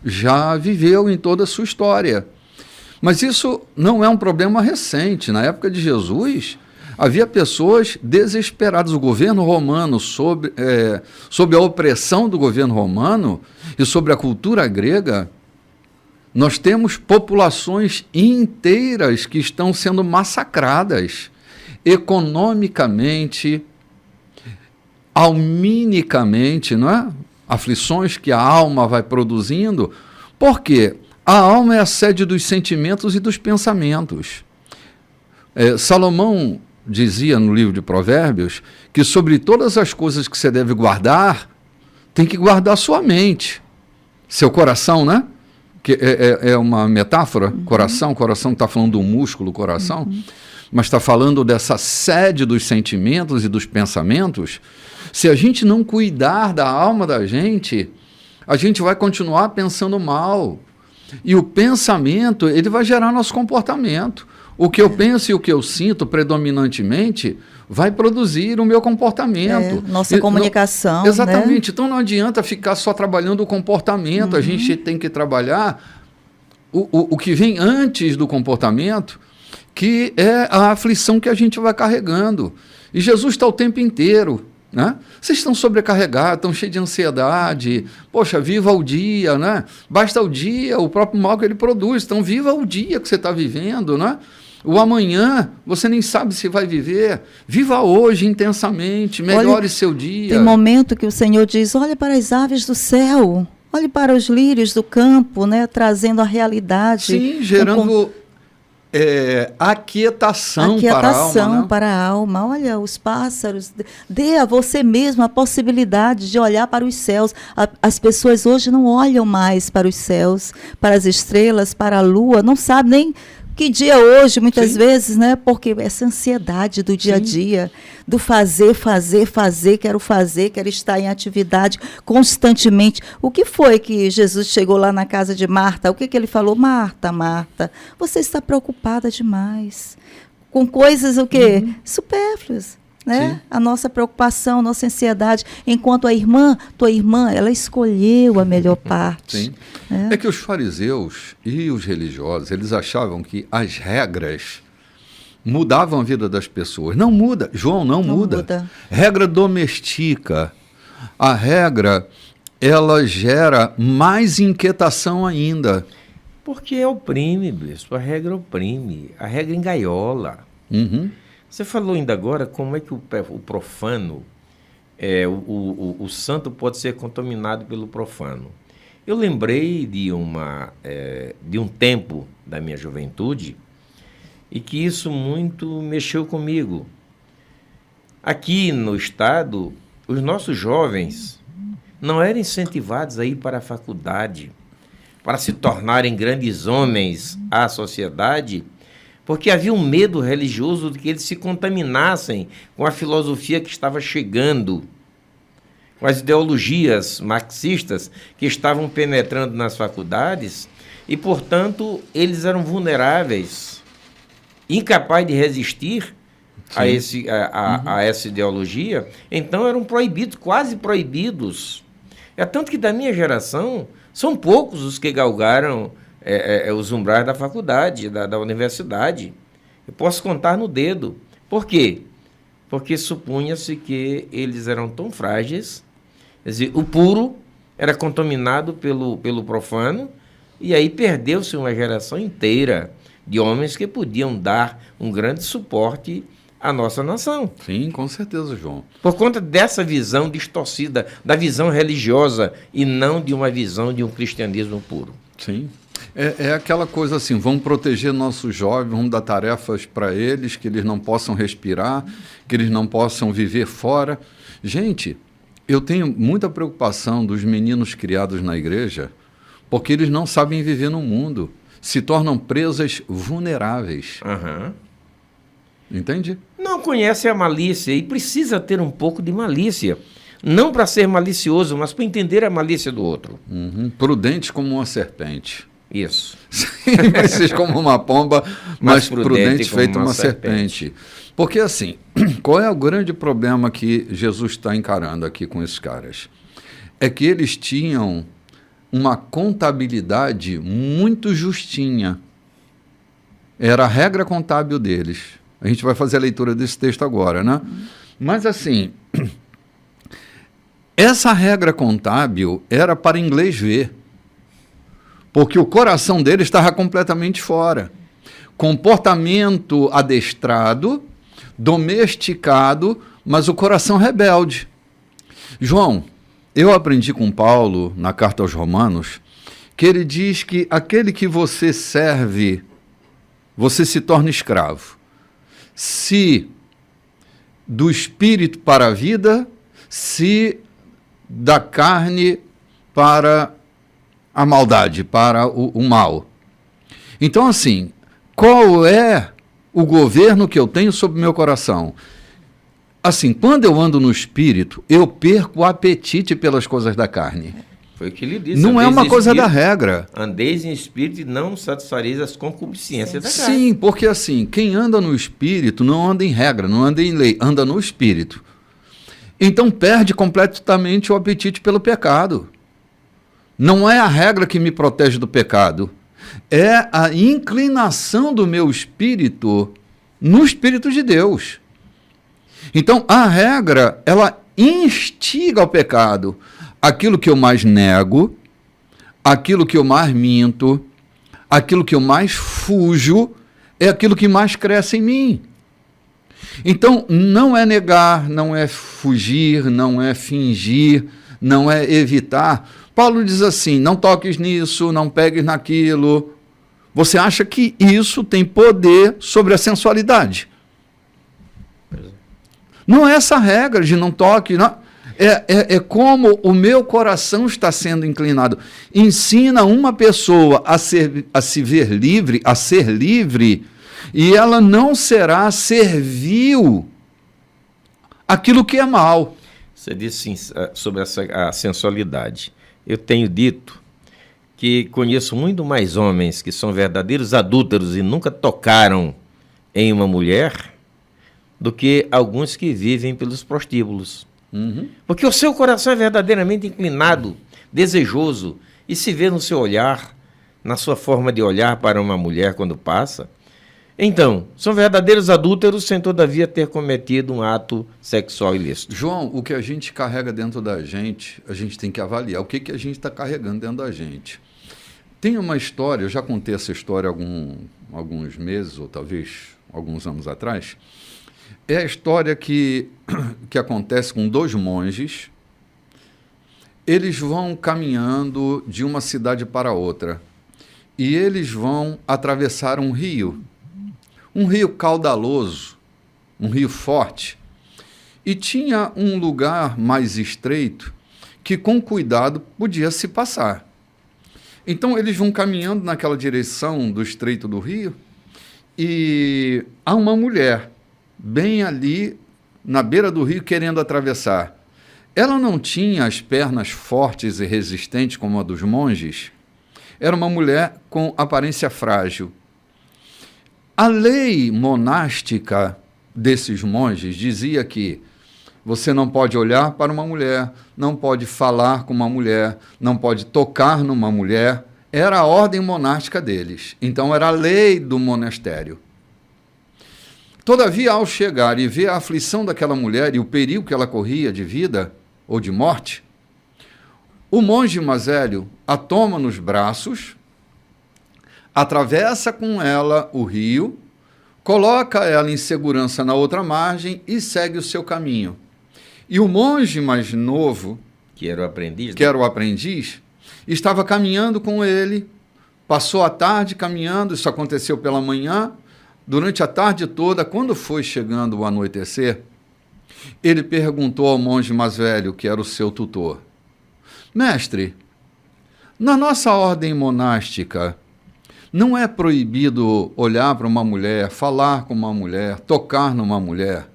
[SPEAKER 1] já viveu em toda a sua história. Mas isso não é um problema recente. Na época de Jesus, havia pessoas desesperadas. O governo romano, sob a opressão do governo romano e sobre a cultura grega, nós temos populações inteiras que estão sendo massacradas economicamente, alminicamente, não é? Aflições que a alma vai produzindo. Por quê? A alma é a sede dos sentimentos e dos pensamentos. Salomão dizia no livro de Provérbios que sobre todas as coisas que você deve guardar, tem que guardar sua mente, seu coração, né? Que é uma metáfora, coração está falando do músculo, coração, mas está falando dessa sede dos sentimentos e dos pensamentos. Se a gente não cuidar da alma da gente, a gente vai continuar pensando mal. E o pensamento, ele vai gerar nosso comportamento. O que eu penso e o que eu sinto predominantemente vai produzir o meu comportamento.
[SPEAKER 3] Nossa comunicação.
[SPEAKER 1] Exatamente.
[SPEAKER 3] Né?
[SPEAKER 1] Então não adianta ficar só trabalhando o comportamento. A gente tem que trabalhar o que vem antes do comportamento, que é a aflição que a gente vai carregando. E Jesus está o tempo inteiro. Né? Vocês estão sobrecarregados, estão cheios de ansiedade. Poxa, viva o dia, né? Basta o dia, o próprio mal que ele produz. Então, viva o dia que você está vivendo, né? O amanhã, você nem sabe se vai viver. Viva hoje intensamente, melhore seu dia.
[SPEAKER 3] Tem momento que o Senhor diz, olhe para as aves do céu, olhe para os lírios do campo, né? Trazendo a realidade.
[SPEAKER 1] Sim, gerando... aquietação para a alma, né?
[SPEAKER 3] para a alma. Olha, os pássaros. Dê a você mesmo a possibilidade de olhar para os céus. As pessoas hoje não olham mais para os céus, para as estrelas, para a lua, não sabem nem que dia é hoje, muitas vezes, né? Porque essa ansiedade do dia a dia, do fazer, quero estar em atividade constantemente. O que foi que Jesus chegou lá na casa de Marta? O que ele falou? Marta, Marta, você está preocupada demais com coisas o quê? Supérfluas. Né? A nossa preocupação, nossa ansiedade, enquanto tua irmã, ela escolheu a melhor parte.
[SPEAKER 1] Sim. É que os fariseus e os religiosos, eles achavam que as regras mudavam a vida das pessoas. Não muda, João, não muda. Regra domestica. A regra, ela gera mais inquietação ainda.
[SPEAKER 2] Porque oprime, bispo, a regra oprime, a regra engaiola. Você falou ainda agora como é que o profano, o santo pode ser contaminado pelo profano. Eu lembrei de um tempo da minha juventude e que isso muito mexeu comigo. Aqui no estado, os nossos jovens não eram incentivados a ir para a faculdade, para se tornarem grandes homens à sociedade, porque havia um medo religioso de que eles se contaminassem com a filosofia que estava chegando, com as ideologias marxistas que estavam penetrando nas faculdades, e, portanto, eles eram vulneráveis, incapazes de resistir a essa ideologia, então eram proibidos, quase proibidos. É tanto que da minha geração, são poucos os que galgaram os umbrais da faculdade, da universidade. Eu posso contar no dedo. Por quê? Porque supunha-se que eles eram tão frágeis, quer dizer, o puro era contaminado pelo profano, e aí perdeu-se uma geração inteira de homens que podiam dar um grande suporte à nossa nação.
[SPEAKER 1] Sim, com certeza, João.
[SPEAKER 2] Por conta dessa visão distorcida, da visão religiosa, e não de uma visão de um cristianismo puro.
[SPEAKER 1] Sim. É aquela coisa assim, vamos proteger nossos jovens, vamos dar tarefas para eles, que eles não possam respirar, que eles não possam viver fora. Gente, eu tenho muita preocupação dos meninos criados na igreja, porque eles não sabem viver no mundo, se tornam presas vulneráveis. Entende?
[SPEAKER 2] Não conhece a malícia e precisa ter um pouco de malícia. Não para ser malicioso, mas para entender a malícia do outro.
[SPEAKER 1] Prudente como uma serpente.
[SPEAKER 2] Isso.
[SPEAKER 1] Simples como uma pomba, mas prudente feito uma serpente. Porque assim, qual é o grande problema que Jesus está encarando aqui com esses caras? É que eles tinham uma contabilidade muito justinha. Era a regra contábil deles. A gente vai fazer a leitura desse texto agora, né? Mas assim, essa regra contábil era para inglês ver. Porque o coração dele estava completamente fora. Comportamento adestrado, domesticado, mas o coração rebelde. João, eu aprendi com Paulo, na carta aos Romanos, que ele diz que aquele que você serve, você se torna escravo. Se do espírito para a vida, se da carne para a maldade, para o mal. Então, assim, qual é o governo que eu tenho sobre o meu coração? Assim, quando eu ando no espírito, eu perco o apetite pelas coisas da carne.
[SPEAKER 2] Foi o que ele disse.
[SPEAKER 1] Não é uma coisa da regra.
[SPEAKER 2] Andeis em espírito e não satisfareis as concupiscências da carne.
[SPEAKER 1] Sim, porque assim, quem anda no espírito não anda em regra, não anda em lei, anda no espírito. Então perde completamente o apetite pelo pecado. Não é a regra que me protege do pecado. É a inclinação do meu espírito no Espírito de Deus. Então, a regra, ela instiga ao pecado. Aquilo que eu mais nego, aquilo que eu mais minto, aquilo que eu mais fujo, é aquilo que mais cresce em mim. Então, não é negar, não é fugir, não é fingir, não é evitar. Paulo diz assim, não toques nisso, não pegues naquilo. Você acha que isso tem poder sobre a sensualidade? Não é essa regra de não toque, não. É como o meu coração está sendo inclinado. Ensina uma pessoa a se ver livre, a ser livre, e ela não será servil àquilo que é mal.
[SPEAKER 2] Você disse sobre a sensualidade. Eu tenho dito que conheço muito mais homens que são verdadeiros adúlteros e nunca tocaram em uma mulher do que alguns que vivem pelos prostíbulos.
[SPEAKER 1] Uhum.
[SPEAKER 2] Porque o seu coração é verdadeiramente inclinado, desejoso, e se vê no seu olhar, na sua forma de olhar para uma mulher quando passa. Então, são verdadeiros adúlteros sem todavia ter cometido um ato sexual ilícito.
[SPEAKER 1] João, o que a gente carrega dentro da gente, a gente tem que avaliar. O que a gente está carregando dentro da gente? Tem uma história, eu já contei essa história alguns meses, ou talvez alguns anos atrás. É a história que acontece com 2 monges. Eles vão caminhando de uma cidade para outra e eles vão atravessar um rio caudaloso, um rio forte, e tinha um lugar mais estreito que com cuidado podia se passar. Então eles vão caminhando naquela direção do estreito do rio e há uma mulher bem ali na beira do rio querendo atravessar. Ela não tinha as pernas fortes e resistentes como a dos monges. Era uma mulher com aparência frágil. A lei monástica desses monges dizia que você não pode olhar para uma mulher, não pode falar com uma mulher, não pode tocar numa mulher. Era a ordem monástica deles. Então era a lei do monastério. Todavia, ao chegar e ver a aflição daquela mulher e o perigo que ela corria de vida ou de morte, o monge mais velho a toma nos braços, atravessa com ela o rio, coloca ela em segurança na outra margem e segue o seu caminho. E o monge mais novo,
[SPEAKER 2] Que era o aprendiz,
[SPEAKER 1] estava caminhando com ele, passou a tarde caminhando, isso aconteceu pela manhã. Durante a tarde toda, quando foi chegando o anoitecer, ele perguntou ao monge mais velho, que era o seu tutor: mestre, na nossa ordem monástica, não é proibido olhar para uma mulher, falar com uma mulher, tocar numa mulher?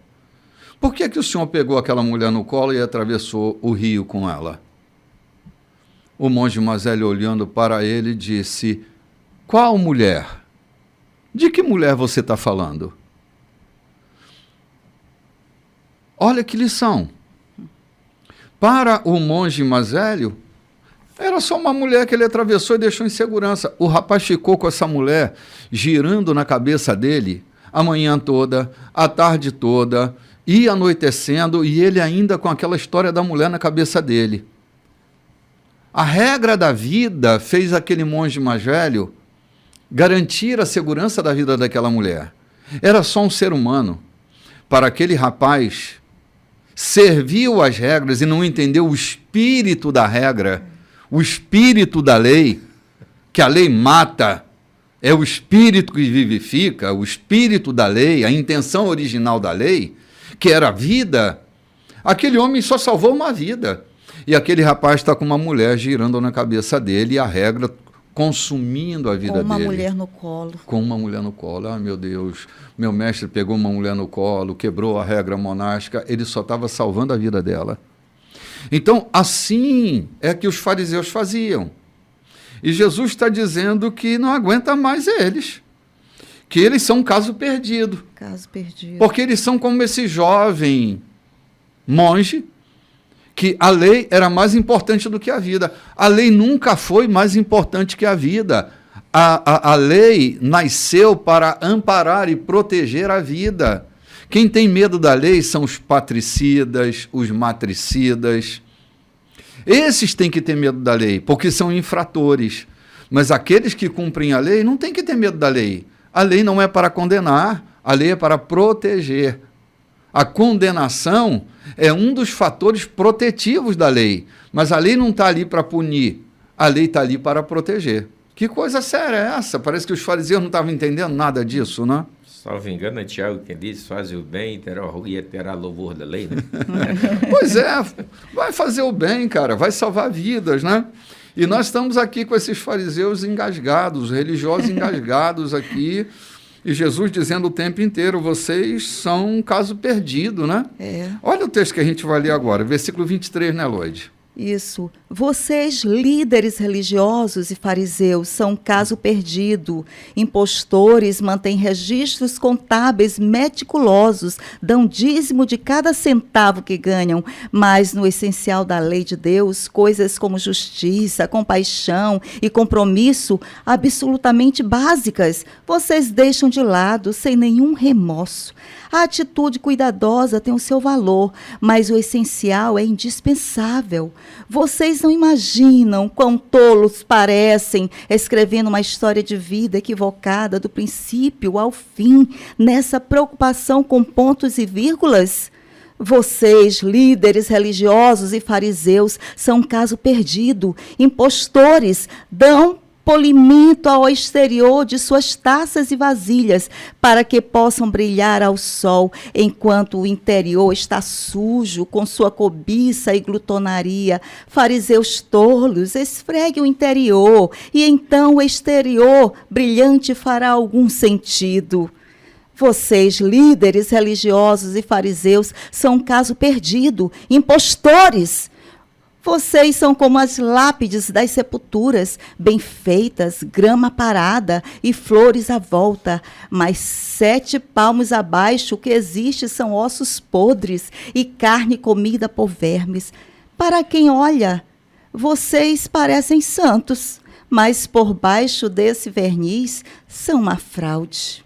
[SPEAKER 1] Por que o senhor pegou aquela mulher no colo e atravessou o rio com ela? O monge mais velho, olhando para ele, disse: qual mulher? De que mulher você está falando? Olha que lição. Para o monge mais velho, era só uma mulher que ele atravessou e deixou em segurança. O rapaz ficou com essa mulher girando na cabeça dele a manhã toda, a tarde toda, ia anoitecendo e ele ainda com aquela história da mulher na cabeça dele. A regra da vida fez aquele monge mais velho garantir a segurança da vida daquela mulher. Era só um ser humano. Para aquele rapaz, serviu às regras e não entendeu o espírito da regra, o espírito da lei, que a lei mata, é o espírito que vivifica, o espírito da lei, a intenção original da lei, que era a vida, aquele homem só salvou uma vida. E aquele rapaz está com uma mulher girando na cabeça dele e a regra consumindo a vida dele.
[SPEAKER 3] Com uma mulher no colo.
[SPEAKER 1] Com uma mulher no colo. Ah, meu Deus, meu mestre pegou uma mulher no colo, quebrou a regra monástica, ele só estava salvando a vida dela. Então, assim é que os fariseus faziam. E Jesus está dizendo que não aguenta mais eles, que eles são um caso perdido.
[SPEAKER 3] Caso perdido.
[SPEAKER 1] Porque eles são como esse jovem monge, que a lei era mais importante do que a vida. A lei nunca foi mais importante que a vida. A lei nasceu para amparar e proteger a vida. Quem tem medo da lei são os patricidas, os matricidas. Esses têm que ter medo da lei, porque são infratores. Mas aqueles que cumprem a lei não têm que ter medo da lei. A lei não é para condenar, a lei é para proteger. A condenação é um dos fatores protetivos da lei, mas a lei não está ali para punir, a lei está ali para proteger. Que coisa séria é essa? Parece que os fariseus não estavam entendendo nada disso, né?
[SPEAKER 2] Salvo engano, é Tiago que diz, faz o bem e terá louvor da lei, né?
[SPEAKER 1] Pois é, vai fazer o bem, cara, vai salvar vidas, né? E nós estamos aqui com esses fariseus engasgados, religiosos engasgados aqui, e Jesus dizendo o tempo inteiro, vocês são um caso perdido, né?
[SPEAKER 3] É.
[SPEAKER 1] Olha o texto que a gente vai ler agora, versículo 23, né, Lloyd?
[SPEAKER 3] Isso. Vocês, líderes religiosos e fariseus, são um caso perdido. Impostores, mantêm registros contábeis meticulosos, dão dízimo de cada centavo que ganham, mas no essencial da lei de Deus, coisas como justiça, compaixão e compromisso, absolutamente básicas, vocês deixam de lado sem nenhum remorso. A atitude cuidadosa tem o seu valor, mas o essencial é indispensável. Vocês não imaginam quão tolos parecem escrevendo uma história de vida equivocada do princípio ao fim, nessa preocupação com pontos e vírgulas? Vocês, líderes religiosos e fariseus, são um caso perdido. Impostores, dão polimento ao exterior de suas taças e vasilhas, para que possam brilhar ao sol, enquanto o interior está sujo com sua cobiça e glutonaria. Fariseus tolos, esfregue o interior, e então o exterior brilhante fará algum sentido. Vocês, líderes religiosos e fariseus, são um caso perdido, impostores. Vocês são como as lápides das sepulturas, bem feitas, grama parada e flores à volta, mas 7 palmos abaixo o que existe são ossos podres e carne comida por vermes. Para quem olha, vocês parecem santos, mas por baixo desse verniz são uma fraude.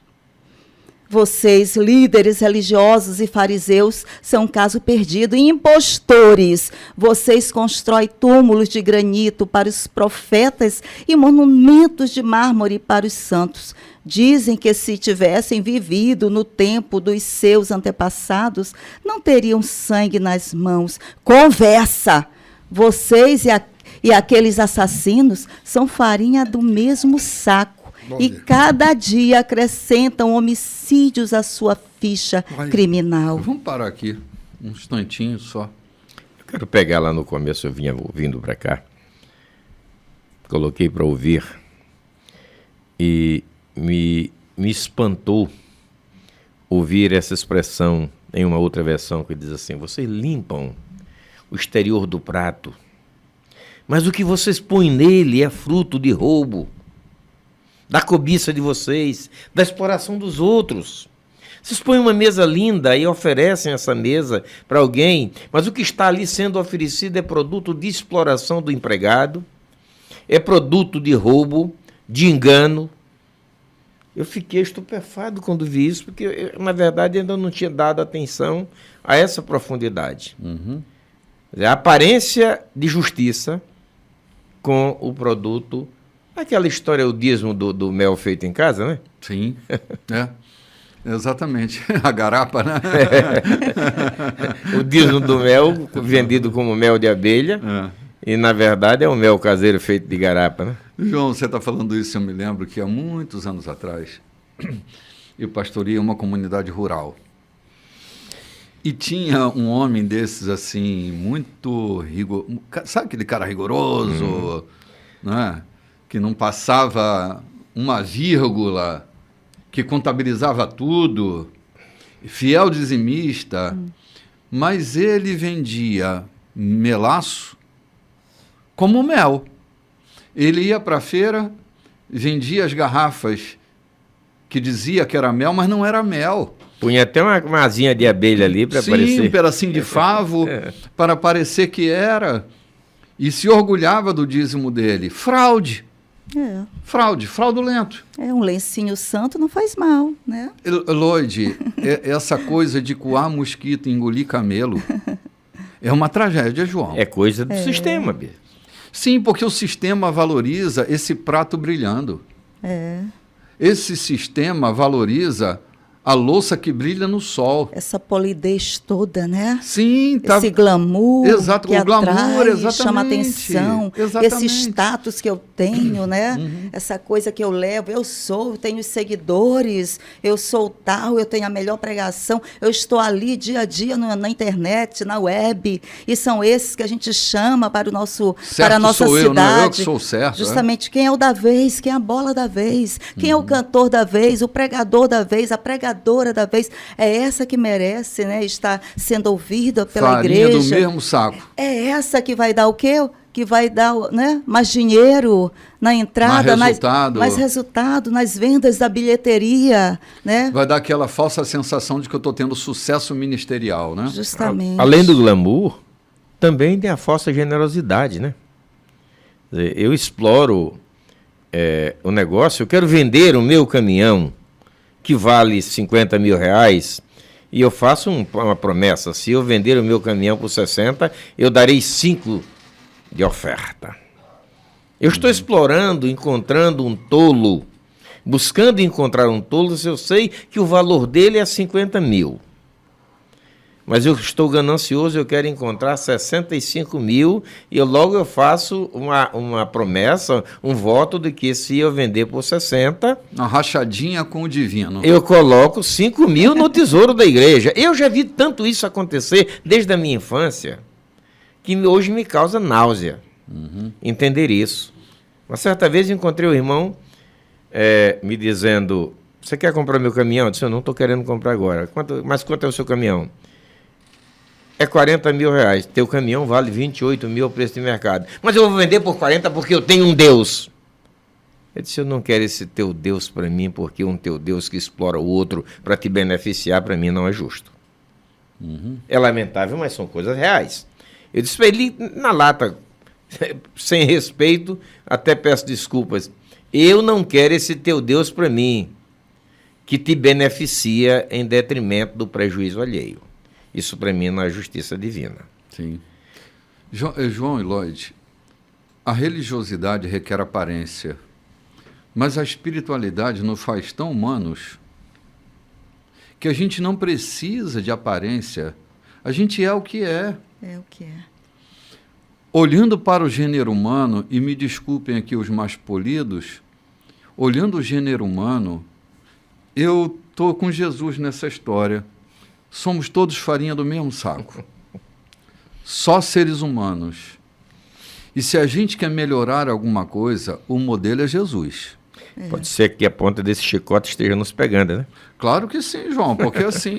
[SPEAKER 3] Vocês, líderes religiosos e fariseus, são um caso perdido e impostores. Vocês constroem túmulos de granito para os profetas e monumentos de mármore para os santos. Dizem que se tivessem vivido no tempo dos seus antepassados, não teriam sangue nas mãos. Conversa! Vocês e aqueles assassinos são farinha do mesmo saco. E cada dia acrescentam homicídios à sua ficha criminal.
[SPEAKER 1] Vamos parar aqui um instantinho só.
[SPEAKER 2] Eu quero pegar lá no começo, eu vinha ouvindo para cá, coloquei para ouvir e me espantou ouvir essa expressão em uma outra versão que diz assim, vocês limpam o exterior do prato, mas o que vocês põem nele é fruto de roubo, da cobiça de vocês, da exploração dos outros. Vocês põem uma mesa linda e oferecem essa mesa para alguém, mas o que está ali sendo oferecido é produto de exploração do empregado, é produto de roubo, de engano. Eu fiquei estupefado quando vi isso, porque eu, na verdade, ainda não tinha dado atenção a essa profundidade. A aparência de justiça com o produto. Aquela história, o dízimo do mel feito em casa, né?
[SPEAKER 1] Sim, exatamente. A garapa, né?
[SPEAKER 2] O dízimo do mel vendido como mel de abelha e, na verdade, é um mel caseiro feito de garapa, né?
[SPEAKER 1] João, você está falando isso, eu me lembro que há muitos anos atrás eu pastoreei uma comunidade rural. E tinha um homem desses, assim, muito rigoroso. Sabe aquele cara rigoroso, né? Que não passava uma vírgula, que contabilizava tudo, fiel dizimista, mas ele vendia melaço como mel. Ele ia para a feira, vendia as garrafas que dizia que era mel, mas não era mel.
[SPEAKER 2] Punha até uma asinha de abelha ali para parecer.
[SPEAKER 1] Sim, um pedacinho de favo, para parecer que era. E se orgulhava do dízimo dele. Fraude. Fraudulento.
[SPEAKER 3] Um lencinho santo não faz mal, né?
[SPEAKER 1] Lloyd, essa coisa de coar mosquito e engolir camelo é uma tragédia, João.
[SPEAKER 2] É coisa do sistema, Bia.
[SPEAKER 1] Sim, porque o sistema valoriza esse prato brilhando. Esse sistema valoriza a louça que brilha no sol.
[SPEAKER 3] Essa polidez toda, né?
[SPEAKER 1] Sim,
[SPEAKER 3] tá. Esse glamour.
[SPEAKER 1] Exato,
[SPEAKER 3] que
[SPEAKER 1] o glamour,
[SPEAKER 3] atrai,
[SPEAKER 1] exatamente.
[SPEAKER 3] Chama atenção.
[SPEAKER 1] Exatamente.
[SPEAKER 3] Esse status que eu tenho, né? Essa coisa que eu levo. Eu tenho seguidores, eu sou tal, eu tenho a melhor pregação. Eu estou ali dia a dia na internet, na web. E são esses que a gente chama para a nossa
[SPEAKER 1] sou
[SPEAKER 3] cidade.
[SPEAKER 1] Eu, não é eu que sou certo.
[SPEAKER 3] Justamente quem é o da vez, quem é a bola da vez, quem é o cantor da vez, o pregador da vez, a pregadora da vez, é essa que merece, né, estar sendo ouvida pela
[SPEAKER 1] Farinha
[SPEAKER 3] igreja.
[SPEAKER 1] do mesmo saco.
[SPEAKER 3] É essa que vai dar o quê? Que vai dar, né, mais dinheiro na entrada, mais resultado nas vendas da bilheteria, né?
[SPEAKER 1] Vai dar aquela falsa sensação de que eu estou tendo sucesso ministerial, né?
[SPEAKER 3] Justamente.
[SPEAKER 2] Além do glamour, também tem a falsa generosidade, né? Eu exploro o negócio, eu quero vender o meu caminhão que vale 50 mil reais, e eu faço uma promessa: se eu vender o meu caminhão por 60, eu darei 5 de oferta. Eu estou explorando, encontrando um tolo, buscando encontrar um tolo, se eu sei que o valor dele é 50 mil. Mas eu estou ganancioso, eu quero encontrar 65 mil, e logo eu faço uma promessa, um voto de que se eu vender por 60...
[SPEAKER 1] Uma rachadinha com o divino.
[SPEAKER 2] Eu coloco 5 mil no tesouro da igreja. Eu já vi tanto isso acontecer desde a minha infância, que hoje me causa náusea entender isso. Uma certa vez encontrei o irmão me dizendo: você quer comprar meu caminhão? Eu disse: eu não estou querendo comprar agora. Mas quanto é o seu caminhão? É 40 mil reais. Teu caminhão vale 28 mil ao preço de mercado. Mas eu vou vender por 40 porque eu tenho um Deus. Eu disse: eu não quero esse teu Deus para mim, porque um teu Deus que explora o outro para te beneficiar, para mim não é justo. É lamentável, mas são coisas reais. Eu disse para ele, na lata, sem respeito, até peço desculpas: eu não quero esse teu Deus para mim, que te beneficia em detrimento do prejuízo alheio. Isso para mim não é justiça divina.
[SPEAKER 1] Sim. João e Lloyd, a religiosidade requer aparência, mas a espiritualidade nos faz tão humanos que a gente não precisa de aparência. A gente é o que é.
[SPEAKER 3] É o que é.
[SPEAKER 1] Olhando para o gênero humano, e me desculpem aqui os mais polidos, olhando o gênero humano, eu estou com Jesus nessa história. Somos todos farinha do mesmo saco. Só seres humanos. E se a gente quer melhorar alguma coisa, o modelo é Jesus.
[SPEAKER 2] Pode ser que a ponta desse chicote esteja nos pegando, né?
[SPEAKER 1] Claro que sim, João, porque assim,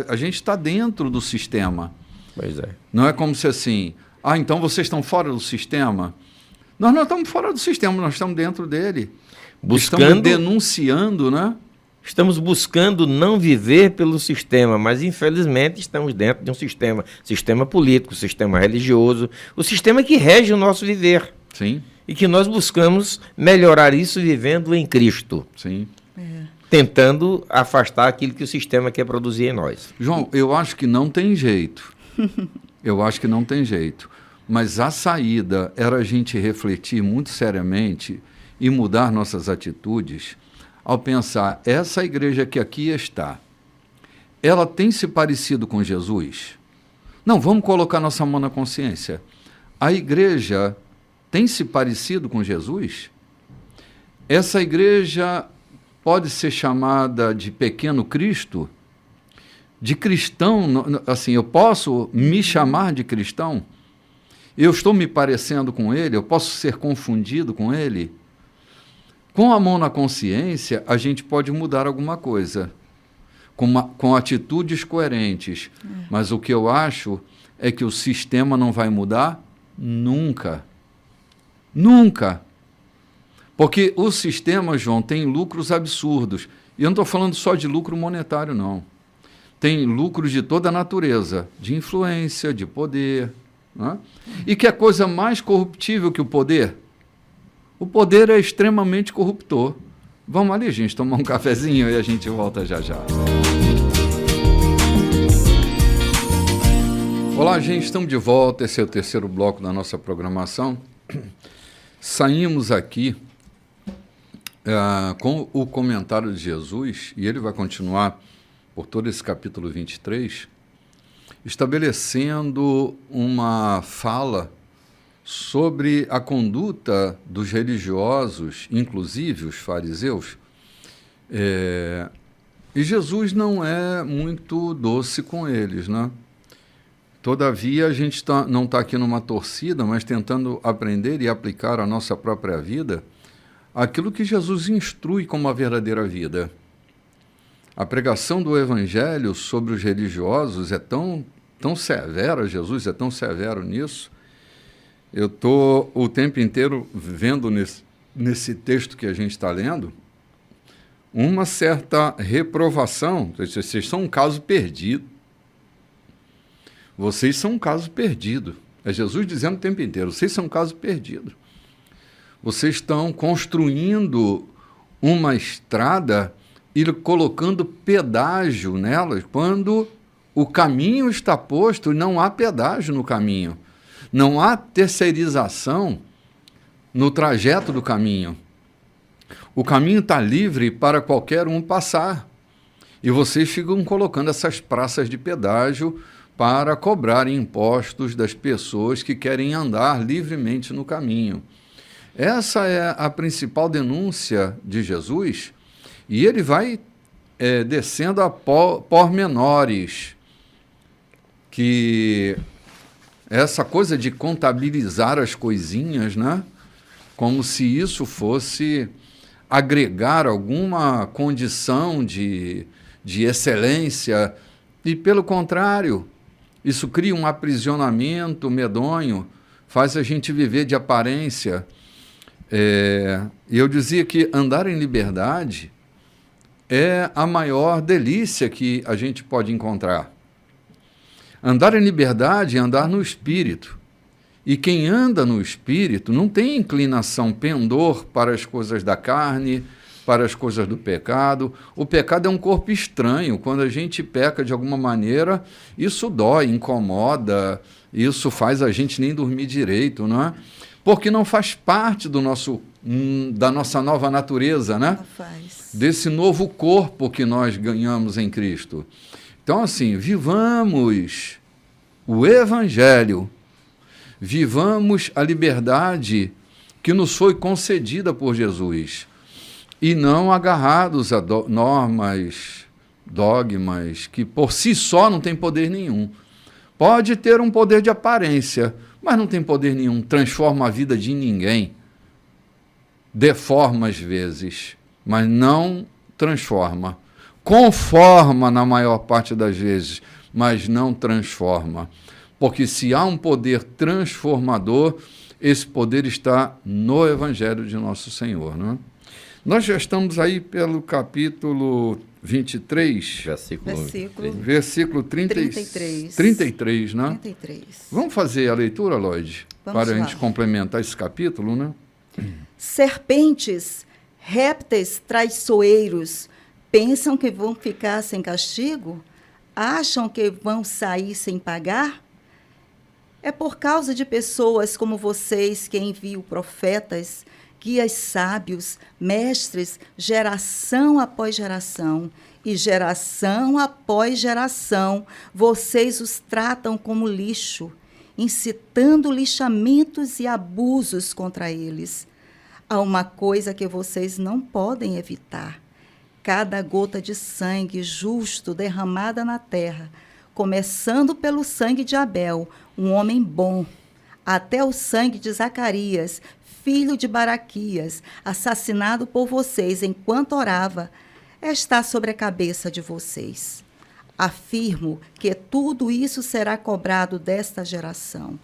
[SPEAKER 1] a gente está dentro do sistema.
[SPEAKER 2] Pois é.
[SPEAKER 1] Não é como se assim, então vocês estão fora do sistema? Nós não estamos fora do sistema, nós estamos dentro dele. Estamos denunciando, né?
[SPEAKER 2] Estamos buscando não viver pelo sistema, mas infelizmente estamos dentro de um sistema político, sistema religioso, o sistema que rege o nosso viver.
[SPEAKER 1] Sim.
[SPEAKER 2] E que nós buscamos melhorar isso vivendo em Cristo.
[SPEAKER 1] Sim.
[SPEAKER 2] Tentando afastar aquilo que o sistema quer produzir em nós.
[SPEAKER 1] João, eu acho que não tem jeito. Mas a saída era a gente refletir muito seriamente e mudar nossas atitudes ao pensar: essa igreja que aqui está, ela tem se parecido com Jesus? Não, vamos colocar nossa mão na consciência. A igreja tem se parecido com Jesus? Essa igreja pode ser chamada de pequeno Cristo? de cristão, assim, eu posso me chamar de cristão? Eu estou me parecendo com ele? Eu posso ser confundido com ele? Com a mão na consciência, a gente pode mudar alguma coisa, com atitudes coerentes. Mas o que eu acho é que o sistema não vai mudar nunca. Nunca. Porque o sistema, João, tem lucros absurdos. E eu não estou falando só de lucro monetário, não. Tem lucros de toda a natureza, de influência, de poder. Né? E que é coisa mais corruptível que o poder? O poder é extremamente corruptor. Vamos ali, gente, tomar um cafezinho e a gente volta já já. Olá, gente, estamos de volta. Esse é o terceiro bloco da nossa programação. Saímos aqui com o comentário de Jesus, e ele vai continuar por todo esse capítulo 23, estabelecendo uma fala sobre a conduta dos religiosos, inclusive os fariseus. E Jesus não é muito doce com eles, né? Todavia, a gente não está aqui numa torcida, mas tentando aprender e aplicar à nossa própria vida aquilo que Jesus instrui como a verdadeira vida. A pregação do Evangelho sobre os religiosos é tão severa, Jesus é tão severo nisso. Eu estou o tempo inteiro vendo nesse texto que a gente está lendo uma certa reprovação. Vocês são um caso perdido. Vocês são um caso perdido. É Jesus dizendo o tempo inteiro, vocês são um caso perdido. Vocês estão construindo uma estrada e colocando pedágio nela, quando o caminho está posto e não há pedágio no caminho. Não há terceirização no trajeto do caminho. O caminho está livre para qualquer um passar. E vocês ficam colocando essas praças de pedágio para cobrar impostos das pessoas que querem andar livremente no caminho. Essa é a principal denúncia de Jesus, e ele vai descendo a pormenores, que essa coisa de contabilizar as coisinhas, né? Como se isso fosse agregar alguma condição de excelência, e pelo contrário, isso cria um aprisionamento medonho, faz a gente viver de aparência. E eu dizia que andar em liberdade é a maior delícia que a gente pode encontrar. Andar em liberdade é andar no Espírito. E quem anda no Espírito não tem inclinação, pendor para as coisas da carne, para as coisas do pecado. O pecado é um corpo estranho. Quando a gente peca de alguma maneira, isso dói, incomoda, isso faz a gente nem dormir direito, não é? Porque não faz parte da nossa nova natureza, né?
[SPEAKER 3] Não faz.
[SPEAKER 1] Desse novo corpo que nós ganhamos em Cristo. Então, assim, vivamos o Evangelho, vivamos a liberdade que nos foi concedida por Jesus, e não agarrados a normas, dogmas, que por si só não tem poder nenhum. Pode ter um poder de aparência, mas não tem poder nenhum, transforma a vida de ninguém, deforma às vezes, mas não transforma, conforma na maior parte das vezes, mas não transforma, porque se há um poder transformador, esse poder está no Evangelho de Nosso Senhor, não é? Nós já estamos aí pelo capítulo 23, versículo 33, né?
[SPEAKER 3] 33.
[SPEAKER 1] Vamos fazer a leitura, Lloyd?
[SPEAKER 3] Vamos
[SPEAKER 1] para
[SPEAKER 3] lá.
[SPEAKER 1] a gente complementar esse capítulo, né?
[SPEAKER 3] Serpentes, répteis traiçoeiros, pensam que vão ficar sem castigo? Acham que vão sair sem pagar? É por causa de pessoas como vocês que envio profetas, guias sábios, mestres, geração após geração, e geração após geração, vocês os tratam como lixo, incitando lixamentos e abusos contra eles. Há uma coisa que vocês não podem evitar: cada gota de sangue justo derramada na terra, começando pelo sangue de Abel, um homem bom, até o sangue de Zacarias, filho de Baraquias, assassinado por vocês enquanto orava, está sobre a cabeça de vocês. Afirmo que tudo isso será cobrado desta geração.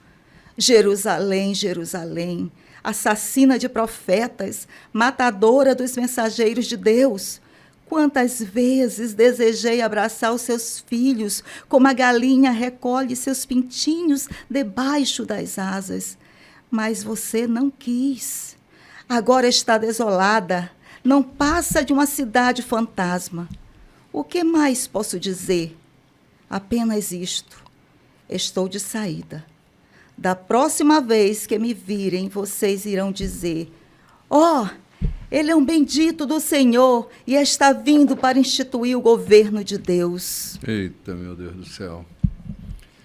[SPEAKER 3] Jerusalém, Jerusalém, assassina de profetas, matadora dos mensageiros de Deus. Quantas vezes desejei abraçar os seus filhos, como a galinha recolhe seus pintinhos debaixo das asas. Mas você não quis. Agora está desolada, não passa de uma cidade fantasma. O que mais posso dizer? Apenas isto. Estou de saída. Da próxima vez que me virem, vocês irão dizer: ó, ele é um bendito do Senhor e está vindo para instituir o governo de Deus.
[SPEAKER 1] Eita, meu Deus do céu.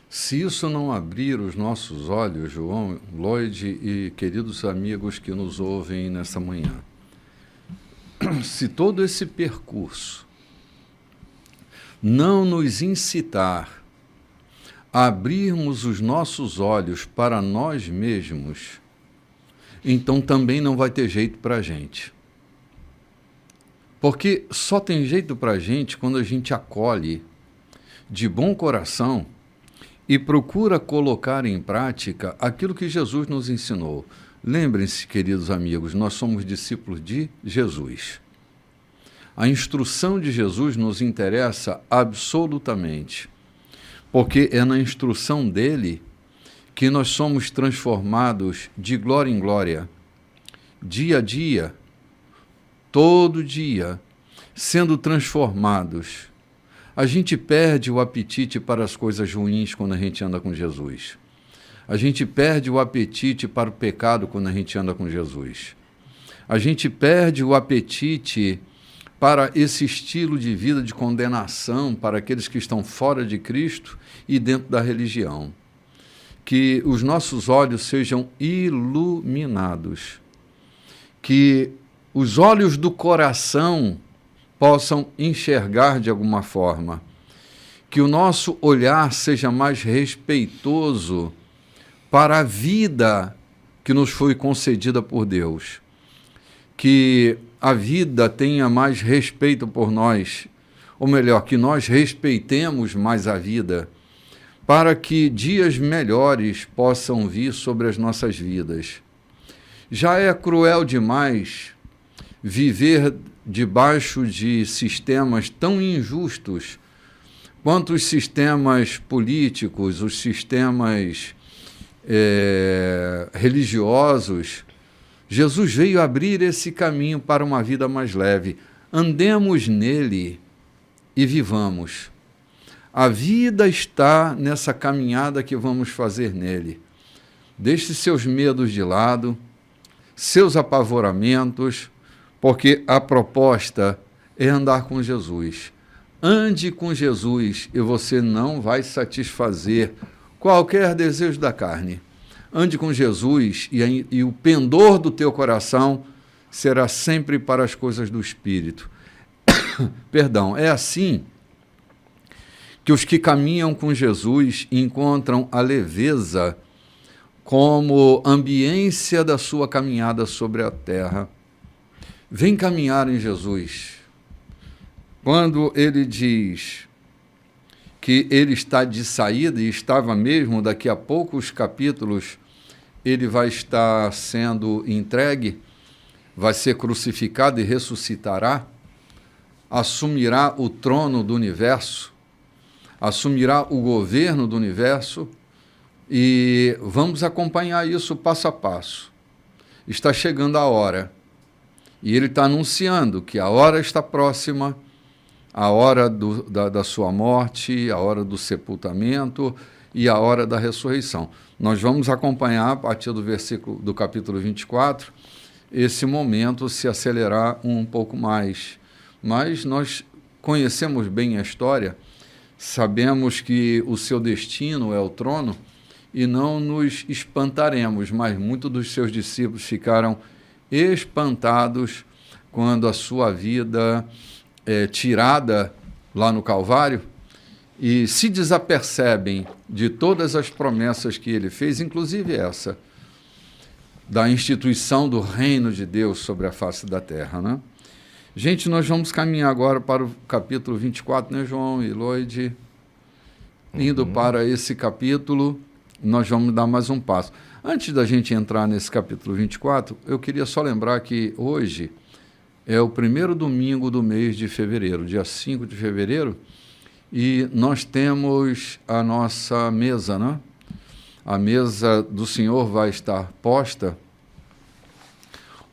[SPEAKER 1] Se isso não abrir os nossos olhos, João, Lloyd e queridos amigos que nos ouvem nessa manhã, se todo esse percurso não nos incitar a abrirmos os nossos olhos para nós mesmos, então também não vai ter jeito para a gente. Porque só tem jeito para a gente quando a gente acolhe de bom coração e procura colocar em prática aquilo que Jesus nos ensinou. Lembrem-se, queridos amigos, nós somos discípulos de Jesus. A instrução de Jesus nos interessa absolutamente, porque é na instrução dele que nós somos transformados de glória em glória, dia a dia, todo dia, sendo transformados. A gente perde o apetite para as coisas ruins quando a gente anda com Jesus. A gente perde o apetite para o pecado quando a gente anda com Jesus. A gente perde o apetite para esse estilo de vida de condenação para aqueles que estão fora de Cristo e dentro da religião. Que os nossos olhos sejam iluminados, que os olhos do coração possam enxergar de alguma forma, que o nosso olhar seja mais respeitoso para a vida que nos foi concedida por Deus, que a vida tenha mais respeito por nós, ou melhor, que nós respeitemos mais a vida, para que dias melhores possam vir sobre as nossas vidas. Já é cruel demais viver debaixo de sistemas tão injustos quanto os sistemas políticos, os sistemas religiosos. Jesus veio abrir esse caminho para uma vida mais leve. Andemos nele e vivamos. A vida está nessa caminhada que vamos fazer nele. Deixe seus medos de lado, seus apavoramentos, porque a proposta é andar com Jesus. Ande com Jesus e você não vai satisfazer qualquer desejo da carne. Ande com Jesus e o pendor do teu coração será sempre para as coisas do Espírito. Perdão, é assim que os que caminham com Jesus encontram a leveza como ambiência da sua caminhada sobre a terra. Vem caminhar em Jesus. Quando ele diz que ele está de saída, e estava mesmo, daqui a poucos capítulos, ele vai estar sendo entregue, vai ser crucificado e ressuscitará, assumirá o trono do universo, assumirá o governo do universo, e vamos acompanhar isso passo a passo. Está chegando a hora, e ele está anunciando que a hora está próxima, a hora da sua morte, a hora do sepultamento e a hora da ressurreição. Nós vamos acompanhar, a partir do capítulo 24, esse momento se acelerar um pouco mais. Mas nós conhecemos bem a história, sabemos que o seu destino é o trono e não nos espantaremos, mas muitos dos seus discípulos ficaram espantados quando a sua vida tirada lá no Calvário e se desapercebem de todas as promessas que ele fez, inclusive essa, da instituição do reino de Deus sobre a face da terra, né? Gente, nós vamos caminhar agora para o capítulo 24, né, João e Lloyd? Indo para esse capítulo, nós vamos dar mais um passo. Antes da gente entrar nesse capítulo 24, eu queria só lembrar que hoje é o primeiro domingo do mês de fevereiro, dia 5 de fevereiro, e nós temos a nossa mesa, né? A mesa do Senhor vai estar posta,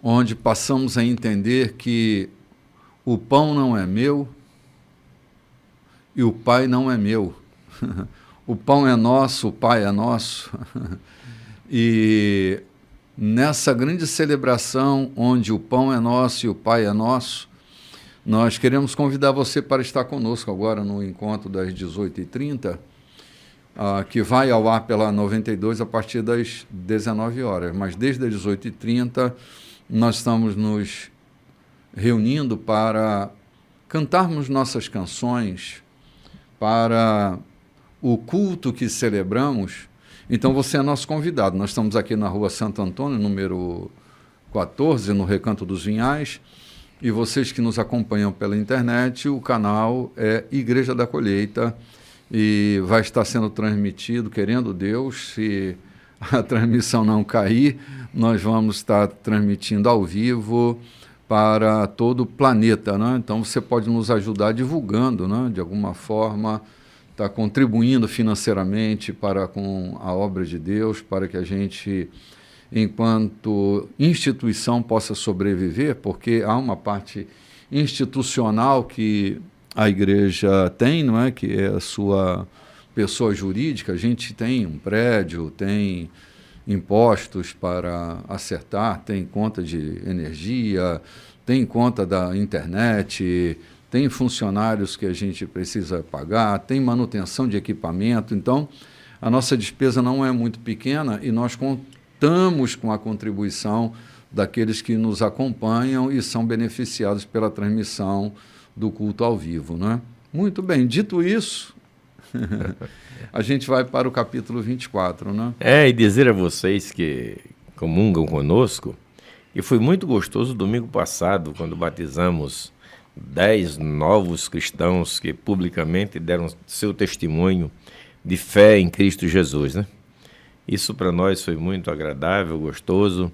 [SPEAKER 1] onde passamos a entender que o pão não é meu e o Pai não é meu. O pão é nosso, o Pai é nosso. E nessa grande celebração, onde o pão é nosso e o Pai é nosso, nós queremos convidar você para estar conosco agora no encontro das 18h30, que vai ao ar pela 92 a partir das 19 horas. Mas desde as 18h30 nós estamos nos reunindo para cantarmos nossas canções, para o culto que celebramos. Então você é nosso convidado. Nós estamos aqui na Rua Santo Antônio, número 14, no Recanto dos Vinhais, e vocês que nos acompanham pela internet, o canal é Igreja da Colheita, e vai estar sendo transmitido, querendo Deus, se a transmissão não cair, nós vamos estar transmitindo ao vivo para todo o planeta, né? Então você pode nos ajudar divulgando, né? De alguma forma, está contribuindo financeiramente para com a obra de Deus, para que a gente, enquanto instituição, possa sobreviver, porque há uma parte institucional que a igreja tem, não é? Que é a sua pessoa jurídica. A gente tem um prédio, tem impostos para acertar, tem conta de energia, tem conta da internet, tem funcionários que a gente precisa pagar, tem manutenção de equipamento. Então, a nossa despesa não é muito pequena e nós contamos com a contribuição daqueles que nos acompanham e são beneficiados pela transmissão do culto ao vivo, né? Muito bem, dito isso, a gente vai para o capítulo 24, né?
[SPEAKER 2] E dizer a vocês que comungam conosco, que foi muito gostoso domingo passado, quando batizamos 10 novos cristãos que publicamente deram seu testemunho de fé em Cristo Jesus, né? Isso para nós foi muito agradável, gostoso,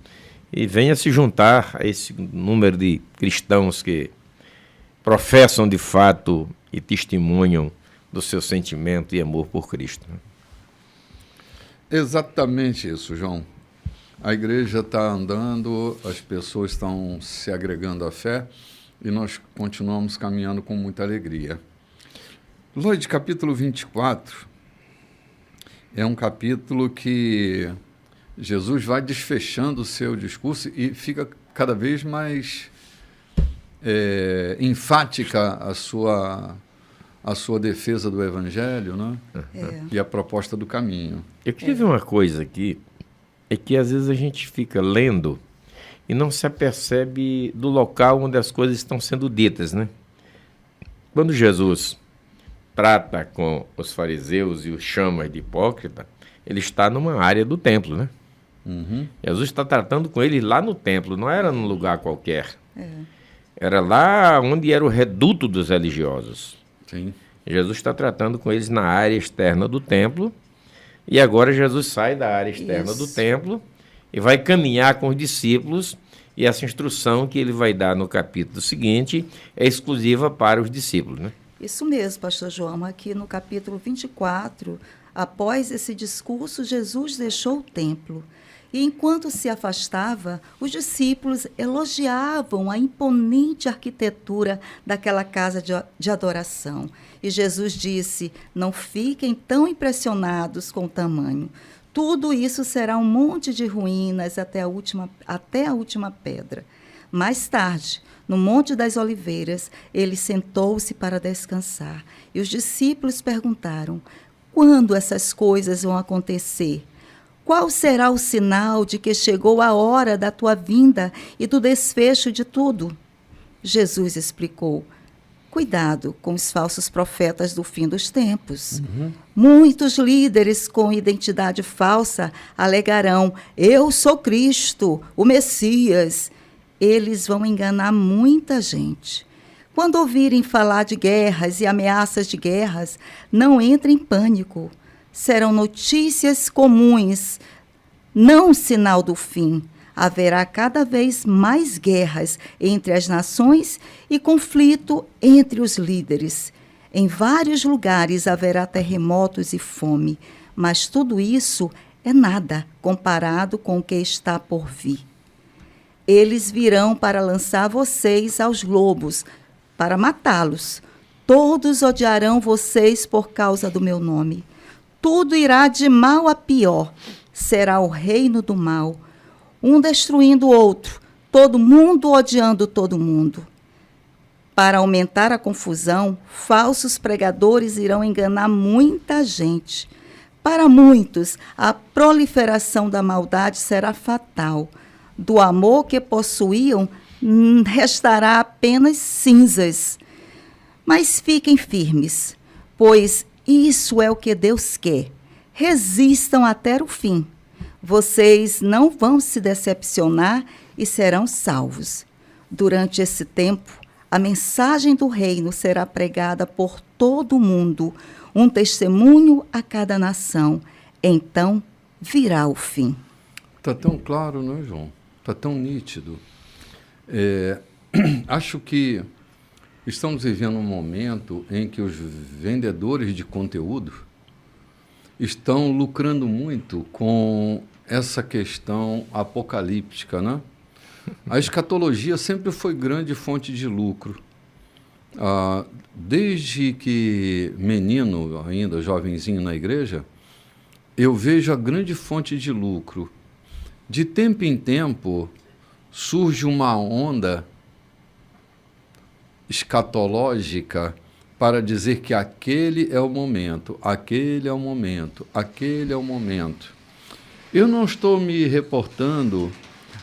[SPEAKER 2] e venha se juntar a esse número de cristãos que professam de fato e testemunham do seu sentimento e amor por Cristo.
[SPEAKER 1] Exatamente isso, João. A igreja está andando, as pessoas estão se agregando à fé e nós continuamos caminhando com muita alegria. Lloyd, capítulo 24 é um capítulo que Jesus vai desfechando o seu discurso e fica cada vez mais enfática a sua defesa do Evangelho, né? E a proposta do caminho.
[SPEAKER 2] Eu queria ver uma coisa aqui, é que às vezes a gente fica lendo e não se apercebe do local onde as coisas estão sendo ditas, né? Quando Jesus trata com os fariseus e os chama de hipócrita, ele está numa área do templo, né?
[SPEAKER 1] Uhum.
[SPEAKER 2] Jesus está tratando com eles lá no templo, não era num lugar qualquer. Era lá onde era o reduto dos religiosos.
[SPEAKER 1] Sim.
[SPEAKER 2] Jesus está tratando com eles na área externa do templo, e agora Jesus sai da área externa do templo e vai caminhar com os discípulos, e essa instrução que ele vai dar no capítulo seguinte é exclusiva para os discípulos, né?
[SPEAKER 3] Isso mesmo, pastor João. Aqui no capítulo 24, após esse discurso, Jesus deixou o templo. E enquanto se afastava, os discípulos elogiavam a imponente arquitetura daquela casa de adoração. E Jesus disse: não fiquem tão impressionados com o tamanho. Tudo isso será um monte de ruínas até a última pedra. Mais tarde, no Monte das Oliveiras, ele sentou-se para descansar. E os discípulos perguntaram: quando essas coisas vão acontecer? Qual será o sinal de que chegou a hora da tua vinda e do desfecho de tudo? Jesus explicou: Cuidado com os falsos profetas do fim dos tempos. Muitos líderes com identidade falsa alegarão: eu sou Cristo, o Messias. Eles vão enganar muita gente. Quando ouvirem falar de guerras e ameaças de guerras, não entrem em pânico. Serão notícias comuns, não sinal do fim. Haverá cada vez mais guerras entre as nações e conflito entre os líderes. Em vários lugares haverá terremotos e fome, mas tudo isso é nada comparado com o que está por vir. Eles virão para lançar vocês aos lobos, para matá-los. Todos odiarão vocês por causa do meu nome. Tudo irá de mal a pior. Será o reino do mal. Um destruindo o outro, todo mundo odiando todo mundo. Para aumentar a confusão, falsos pregadores irão enganar muita gente. Para muitos, a proliferação da maldade será fatal. Do amor que possuíam, restará apenas cinzas. Mas fiquem firmes, pois isso é o que Deus quer. Resistam até o fim. Vocês não vão se decepcionar e serão salvos. Durante esse tempo, a mensagem do reino será pregada por todo o mundo, um testemunho a cada nação. Então virá o fim.
[SPEAKER 1] Está tão claro, não é, João? Está tão nítido. Acho que estamos vivendo um momento em que os vendedores de conteúdo estão lucrando muito com essa questão apocalíptica, né? A escatologia sempre foi grande fonte de lucro. Desde que menino, ainda jovenzinho na igreja, eu vejo a grande fonte de lucro. De tempo em tempo, surge uma onda escatológica para dizer que aquele é o momento, aquele é o momento, aquele é o momento. Eu não estou me reportando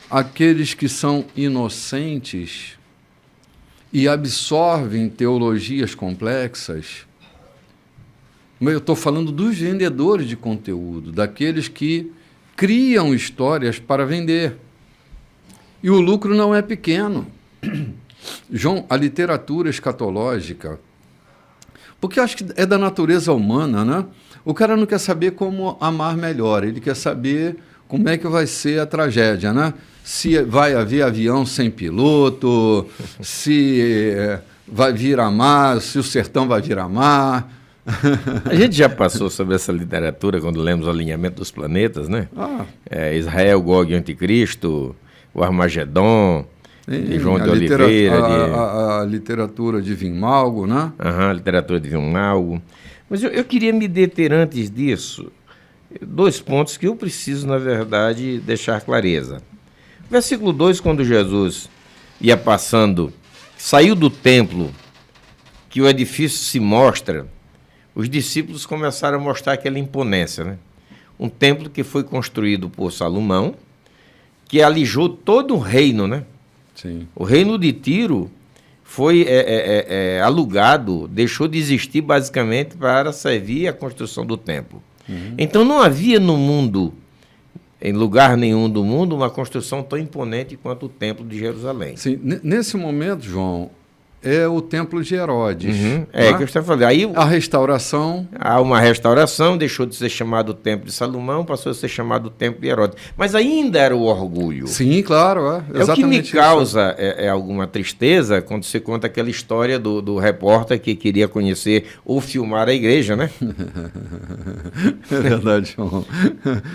[SPEAKER 1] àqueles que são inocentes e absorvem teologias complexas. Eu estou falando dos vendedores de conteúdo, daqueles que criam histórias para vender. E o lucro não é pequeno. João, a literatura escatológica, porque eu acho que é da natureza humana, né? O cara não quer saber como amar melhor, ele quer saber como é que vai ser a tragédia, né? Se vai haver avião sem piloto, se vai vir a mar, se o sertão vai vir a mar.
[SPEAKER 2] A gente já passou sobre essa literatura quando lemos o alinhamento dos planetas, né? Israel, Gog e Anticristo, o Armagedon, de João de Oliveira.
[SPEAKER 1] A literatura de Vinmalgo, né?
[SPEAKER 2] A literatura de Vinmalgo. Mas eu queria me deter antes disso, 2 pontos que eu preciso, na verdade, deixar clareza. Versículo 2, quando Jesus ia passando, saiu do templo, que o edifício se mostra, os discípulos começaram a mostrar aquela imponência, né? Um templo que foi construído por Salomão, que alijou todo o reino, né?
[SPEAKER 1] Sim.
[SPEAKER 2] O reino de Tiro foi alugado, deixou de existir basicamente para servir a construção do templo. Então não havia no mundo, em lugar nenhum do mundo, uma construção tão imponente quanto o templo de Jerusalém.
[SPEAKER 1] Sim, nesse momento, João, é o templo de Herodes.
[SPEAKER 2] É, que eu estou falando. Aí
[SPEAKER 1] a restauração.
[SPEAKER 2] Há uma restauração, deixou de ser chamado templo de Salomão, passou a ser chamado templo de Herodes. Mas ainda era o orgulho.
[SPEAKER 1] Sim, claro.
[SPEAKER 2] É o que me causa alguma tristeza quando você conta aquela história do repórter que queria conhecer ou filmar a igreja, né?
[SPEAKER 1] É verdade, João.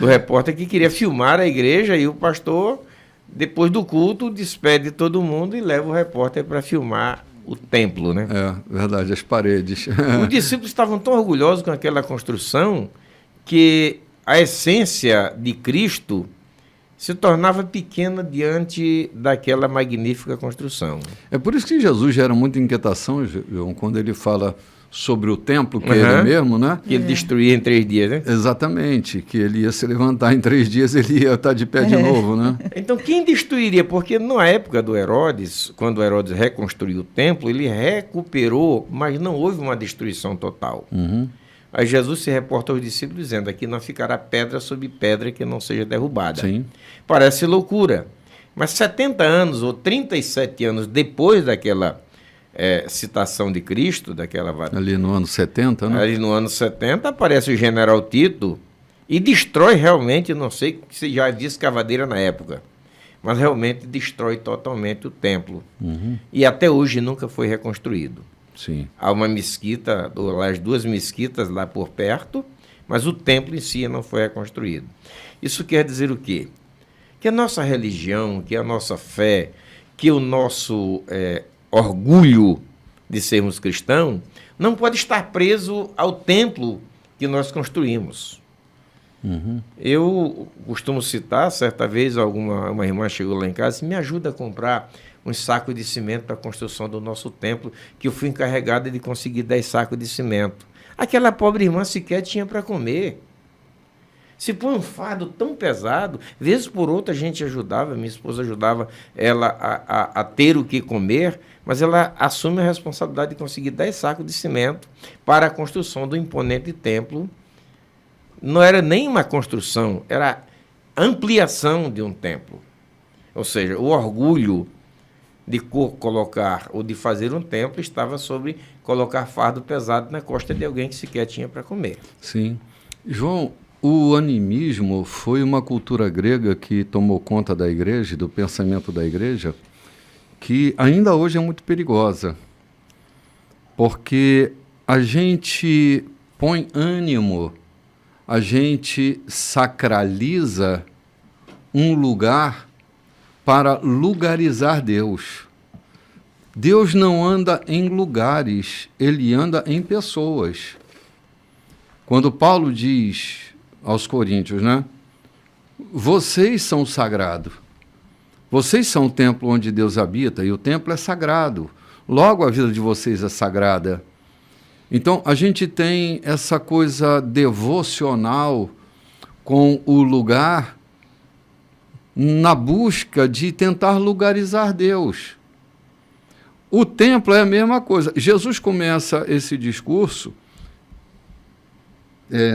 [SPEAKER 2] Do repórter que queria filmar a igreja e o pastor, depois do culto, despede todo mundo e leva o repórter para filmar o templo, né?
[SPEAKER 1] É, verdade, as paredes.
[SPEAKER 2] Os discípulos estavam tão orgulhosos com aquela construção que a essência de Cristo se tornava pequena diante daquela magnífica construção.
[SPEAKER 1] É por isso que Jesus gera muita inquietação, João, quando ele fala sobre o templo, que ele mesmo, né?
[SPEAKER 2] Que ele destruía em 3 dias, né?
[SPEAKER 1] Exatamente, que ele ia se levantar em 3 dias, ele ia estar de pé de novo, né?
[SPEAKER 2] Então, quem destruiria? Porque na época do Herodes, quando Herodes reconstruiu o templo, ele recuperou, mas não houve uma destruição total. Aí Jesus se reporta aos discípulos dizendo, aqui não ficará pedra sobre pedra que não seja derrubada.
[SPEAKER 1] Sim.
[SPEAKER 2] Parece loucura, mas 70 anos ou 37 anos depois daquela citação de Cristo,
[SPEAKER 1] ali no ano 70, né?
[SPEAKER 2] Ali no ano 70, aparece o general Tito e destrói realmente, não sei se já havia escavadeira na época, mas realmente destrói totalmente o templo. E até hoje nunca foi reconstruído.
[SPEAKER 1] Sim.
[SPEAKER 2] Há uma mesquita, as 2 mesquitas lá por perto, mas o templo em si não foi reconstruído. Isso quer dizer o quê? Que a nossa religião, que a nossa fé, que o nosso orgulho de sermos cristãos não pode estar preso ao templo que nós construímos. Eu costumo citar, certa vez uma irmã chegou lá em casa e me ajuda a comprar uns sacos de cimento para a construção do nosso templo, que eu fui encarregada de conseguir 10 sacos de cimento. Aquela pobre irmã sequer tinha para comer. Se põe um fardo tão pesado, vez por outra a gente ajudava, minha esposa ajudava ela a ter o que comer, mas ela assume a responsabilidade de conseguir 10 sacos de cimento para a construção do imponente templo. Não era nem uma construção, era ampliação de um templo. Ou seja, o orgulho de colocar ou de fazer um templo estava sobre colocar fardo pesado na costa de alguém que sequer tinha para comer.
[SPEAKER 1] Sim. João, o animismo foi uma cultura grega que tomou conta da igreja, do pensamento da igreja, que ainda hoje é muito perigosa, porque a gente põe ânimo, a gente sacraliza um lugar para lugarizar Deus. Deus não anda em lugares, ele anda em pessoas. Quando Paulo diz aos Coríntios, né? Vocês são sagrados. Vocês são o templo onde Deus habita e o templo é sagrado. Logo a vida de vocês é sagrada. Então a gente tem essa coisa devocional com o lugar na busca de tentar lugarizar Deus. O templo é a mesma coisa. Jesus começa esse discurso,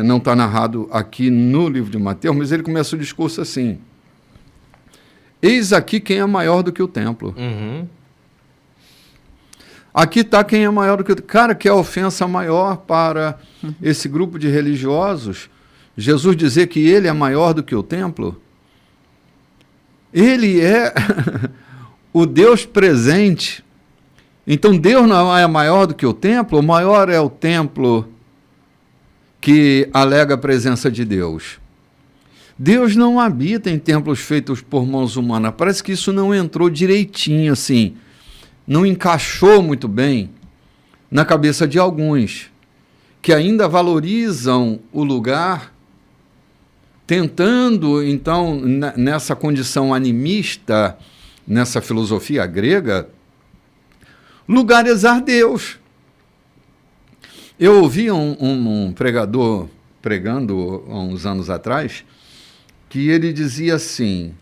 [SPEAKER 1] não está narrado aqui no livro de Mateus, mas ele começa o discurso assim: eis aqui quem é maior do que o templo. Aqui está quem é maior do que o templo. Cara, que é a ofensa maior para esse grupo de religiosos, Jesus dizer que ele é maior do que o templo. Ele é o Deus presente. Então Deus não é maior do que o templo, o maior é o templo que alega a presença de Deus. Deus não habita em templos feitos por mãos humanas. Parece que isso não entrou direitinho, assim, não encaixou muito bem na cabeça de alguns, que ainda valorizam o lugar, tentando, então, nessa condição animista, nessa filosofia grega, lugarizar Deus. Eu ouvi um pregador pregando há uns anos atrás, que ele dizia assim,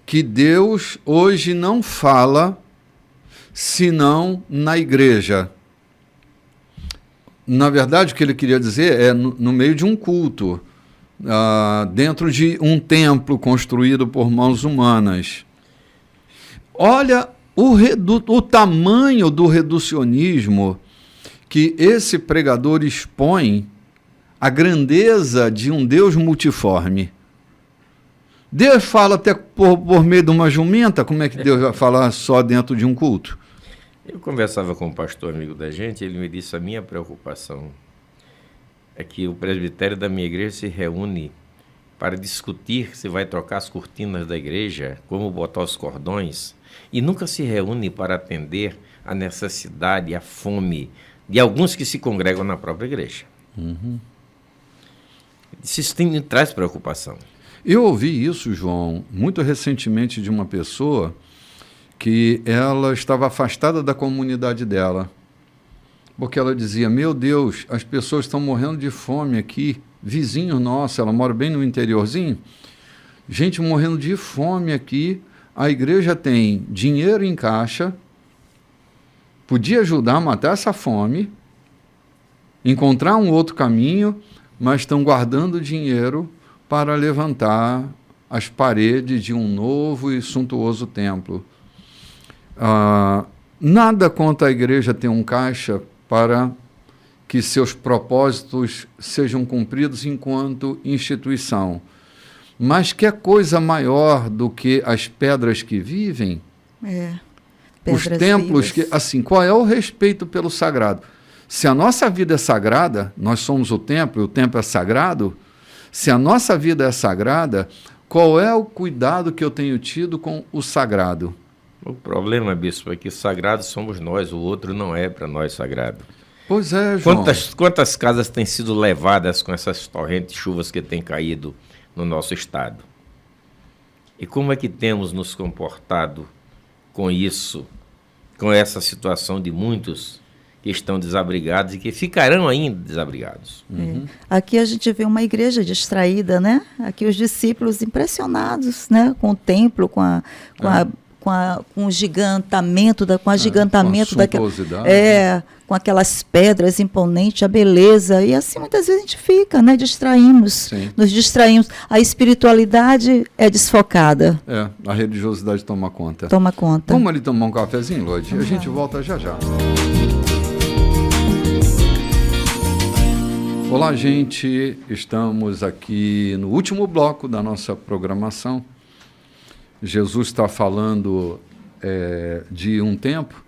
[SPEAKER 1] que Deus hoje não fala senão na igreja. Na verdade, o que ele queria dizer é no meio de um culto, dentro de um templo construído por mãos humanas. Olha o tamanho do reducionismo que esse pregador expõe, a grandeza de um Deus multiforme. Deus fala até por meio de uma jumenta, como é que Deus vai falar só dentro de um culto?
[SPEAKER 2] Eu conversava com um pastor amigo da gente, ele me disse: a minha preocupação é que o presbitério da minha igreja se reúne para discutir se vai trocar as cortinas da igreja, como botar os cordões, e nunca se reúne para atender a necessidade, a fome de alguns que se congregam na própria igreja. Isso me traz preocupação.
[SPEAKER 1] Eu ouvi isso, João, muito recentemente de uma pessoa que ela estava afastada da comunidade dela, porque ela dizia, meu Deus, as pessoas estão morrendo de fome aqui, vizinho nosso, ela mora bem no interiorzinho, gente morrendo de fome aqui, a igreja tem dinheiro em caixa, podia ajudar a matar essa fome, encontrar um outro caminho, mas estão guardando dinheiro para levantar as paredes de um novo e suntuoso templo. Nada contra a igreja ter um caixa para que seus propósitos sejam cumpridos enquanto instituição. Mas que é coisa maior do que as pedras que vivem? Os templos
[SPEAKER 3] vivas.
[SPEAKER 1] que, assim, qual é o respeito pelo sagrado? Se a nossa vida é sagrada, nós somos o templo e o templo é sagrado, se a nossa vida é sagrada, qual é o cuidado que eu tenho tido com o sagrado?
[SPEAKER 2] O problema, bispo, é que sagrado somos nós, o outro não é para nós sagrado.
[SPEAKER 1] Pois é, João.
[SPEAKER 2] Quantas casas têm sido levadas com essas torrentes chuvas que têm caído no nosso estado? E como é que temos nos comportado com isso, com essa situação de muitos que estão desabrigados e que ficarão ainda desabrigados?
[SPEAKER 3] Aqui a gente vê uma igreja distraída, né? Aqui os discípulos impressionados, né? Com o templo, com o gigantamento, com a gigantamento daquela, com aquelas pedras imponentes, a beleza, e assim muitas vezes a gente fica, né? Nos distraímos. A espiritualidade é desfocada.
[SPEAKER 1] A religiosidade toma conta.
[SPEAKER 3] Toma conta.
[SPEAKER 1] Vamos ali tomar um cafezinho, Lodi? A gente volta já já. Olá, gente. Estamos aqui no último bloco da nossa programação. Jesus está falando de um tempo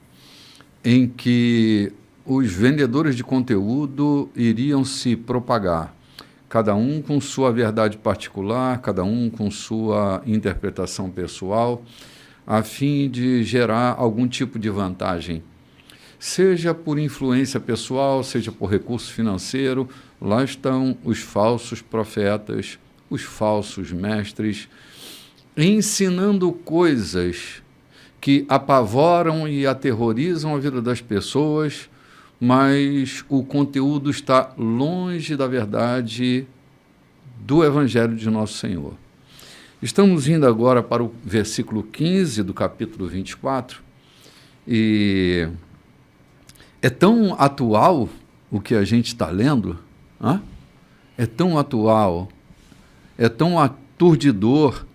[SPEAKER 1] em que os vendedores de conteúdo iriam se propagar, cada um com sua verdade particular, cada um com sua interpretação pessoal, a fim de gerar algum tipo de vantagem. Seja por influência pessoal, seja por recurso financeiro, lá estão os falsos profetas, os falsos mestres, ensinando coisas que apavoram e aterrorizam a vida das pessoas, mas o conteúdo está longe da verdade do Evangelho de Nosso Senhor. Estamos indo agora para o versículo 15 do capítulo 24, e é tão atual o que a gente está lendo, é tão atual, é tão aturdidor.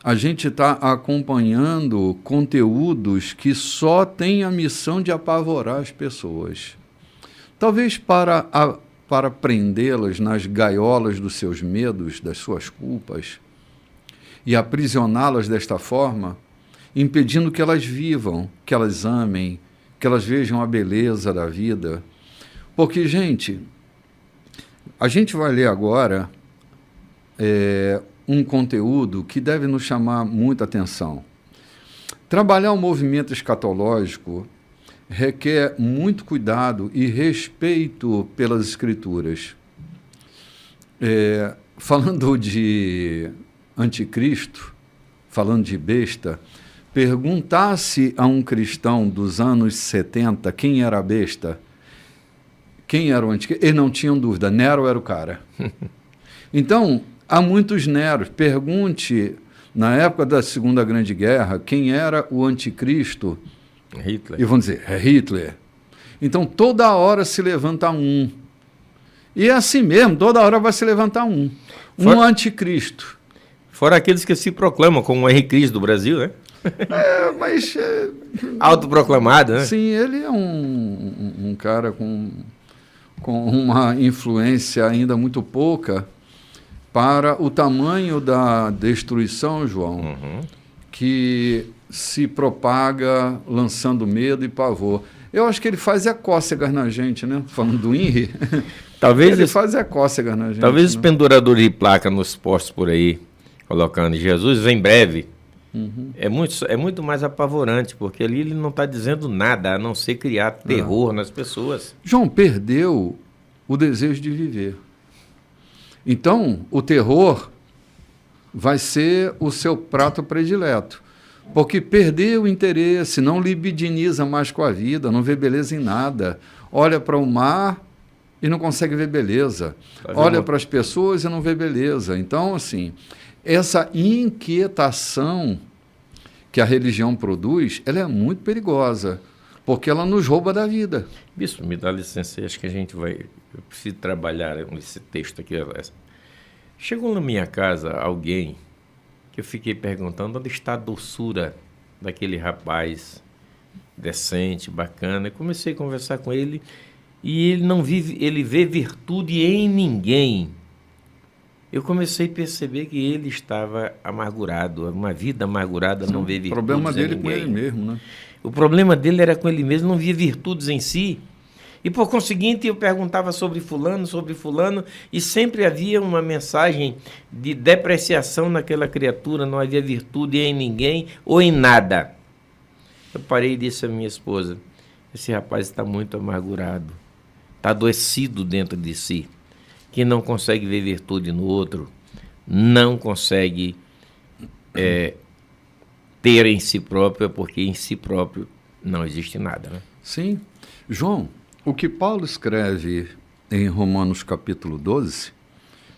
[SPEAKER 1] A gente está acompanhando conteúdos que só têm a missão de apavorar as pessoas. Talvez para prendê-las nas gaiolas dos seus medos, das suas culpas, e aprisioná-las desta forma, impedindo que elas vivam, que elas amem, que elas vejam a beleza da vida. Porque, gente, a gente vai ler agora um conteúdo que deve nos chamar muita atenção. Trabalhar o movimento escatológico requer muito cuidado e respeito pelas Escrituras. Falando de anticristo, falando de besta, perguntasse a um cristão dos anos 70 quem era a besta, quem era o anticristo, eles não tinham dúvida, Nero era o cara. Então, há muitos Neros. Pergunte, na época da Segunda Grande Guerra, quem era o anticristo.
[SPEAKER 2] Hitler.
[SPEAKER 1] E vão dizer, é Hitler. Então, toda hora se levanta um. E é assim mesmo, toda hora vai se levantar um. Um anticristo.
[SPEAKER 2] Fora aqueles que se proclamam como o Henrique Cristo do Brasil, né?
[SPEAKER 1] Mas...
[SPEAKER 2] autoproclamado, né?
[SPEAKER 1] Sim, ele é um cara com uma influência ainda muito pouca para o tamanho da destruição, João, que se propaga lançando medo e pavor. Eu acho que ele faz cócegas na gente, né? Falando do INRI,
[SPEAKER 2] talvez
[SPEAKER 1] ele faz cócegas na gente.
[SPEAKER 2] Talvez os
[SPEAKER 1] né?
[SPEAKER 2] penduradores de placa nos postos por aí, colocando Jesus vem breve, é muito mais apavorante, porque ali ele não está dizendo nada, a não ser criar terror nas pessoas.
[SPEAKER 1] João perdeu o desejo de viver. Então, o terror vai ser o seu prato predileto. Porque perdeu o interesse, não libidiniza mais com a vida, não vê beleza em nada. Olha para o mar e não consegue ver beleza. Olha para as pessoas e não vê beleza. Então, assim, essa inquietação que a religião produz, ela é muito perigosa, porque ela nos rouba da vida.
[SPEAKER 2] Bispo, me dá licença, acho que a gente vai... Eu preciso trabalhar esse texto aqui. Chegou na minha casa alguém que eu fiquei perguntando onde está a doçura daquele rapaz decente, bacana. Eu comecei a conversar com ele e ele vê virtude em ninguém. Eu comecei a perceber que ele estava amargurado, uma vida amargurada, não vê virtudes em ninguém.
[SPEAKER 1] O problema dele com ele mesmo, né?
[SPEAKER 2] O problema dele era com ele mesmo, não via virtudes em si. E, por conseguinte, eu perguntava sobre fulano, e sempre havia uma mensagem de depreciação naquela criatura, não havia virtude em ninguém ou em nada. Eu parei e disse à minha esposa, esse rapaz está muito amargurado, está adoecido dentro de si, que não consegue ver virtude no outro, não consegue ter em si próprio, porque em si próprio não existe nada, né?
[SPEAKER 1] Sim. João, o que Paulo escreve em Romanos capítulo 12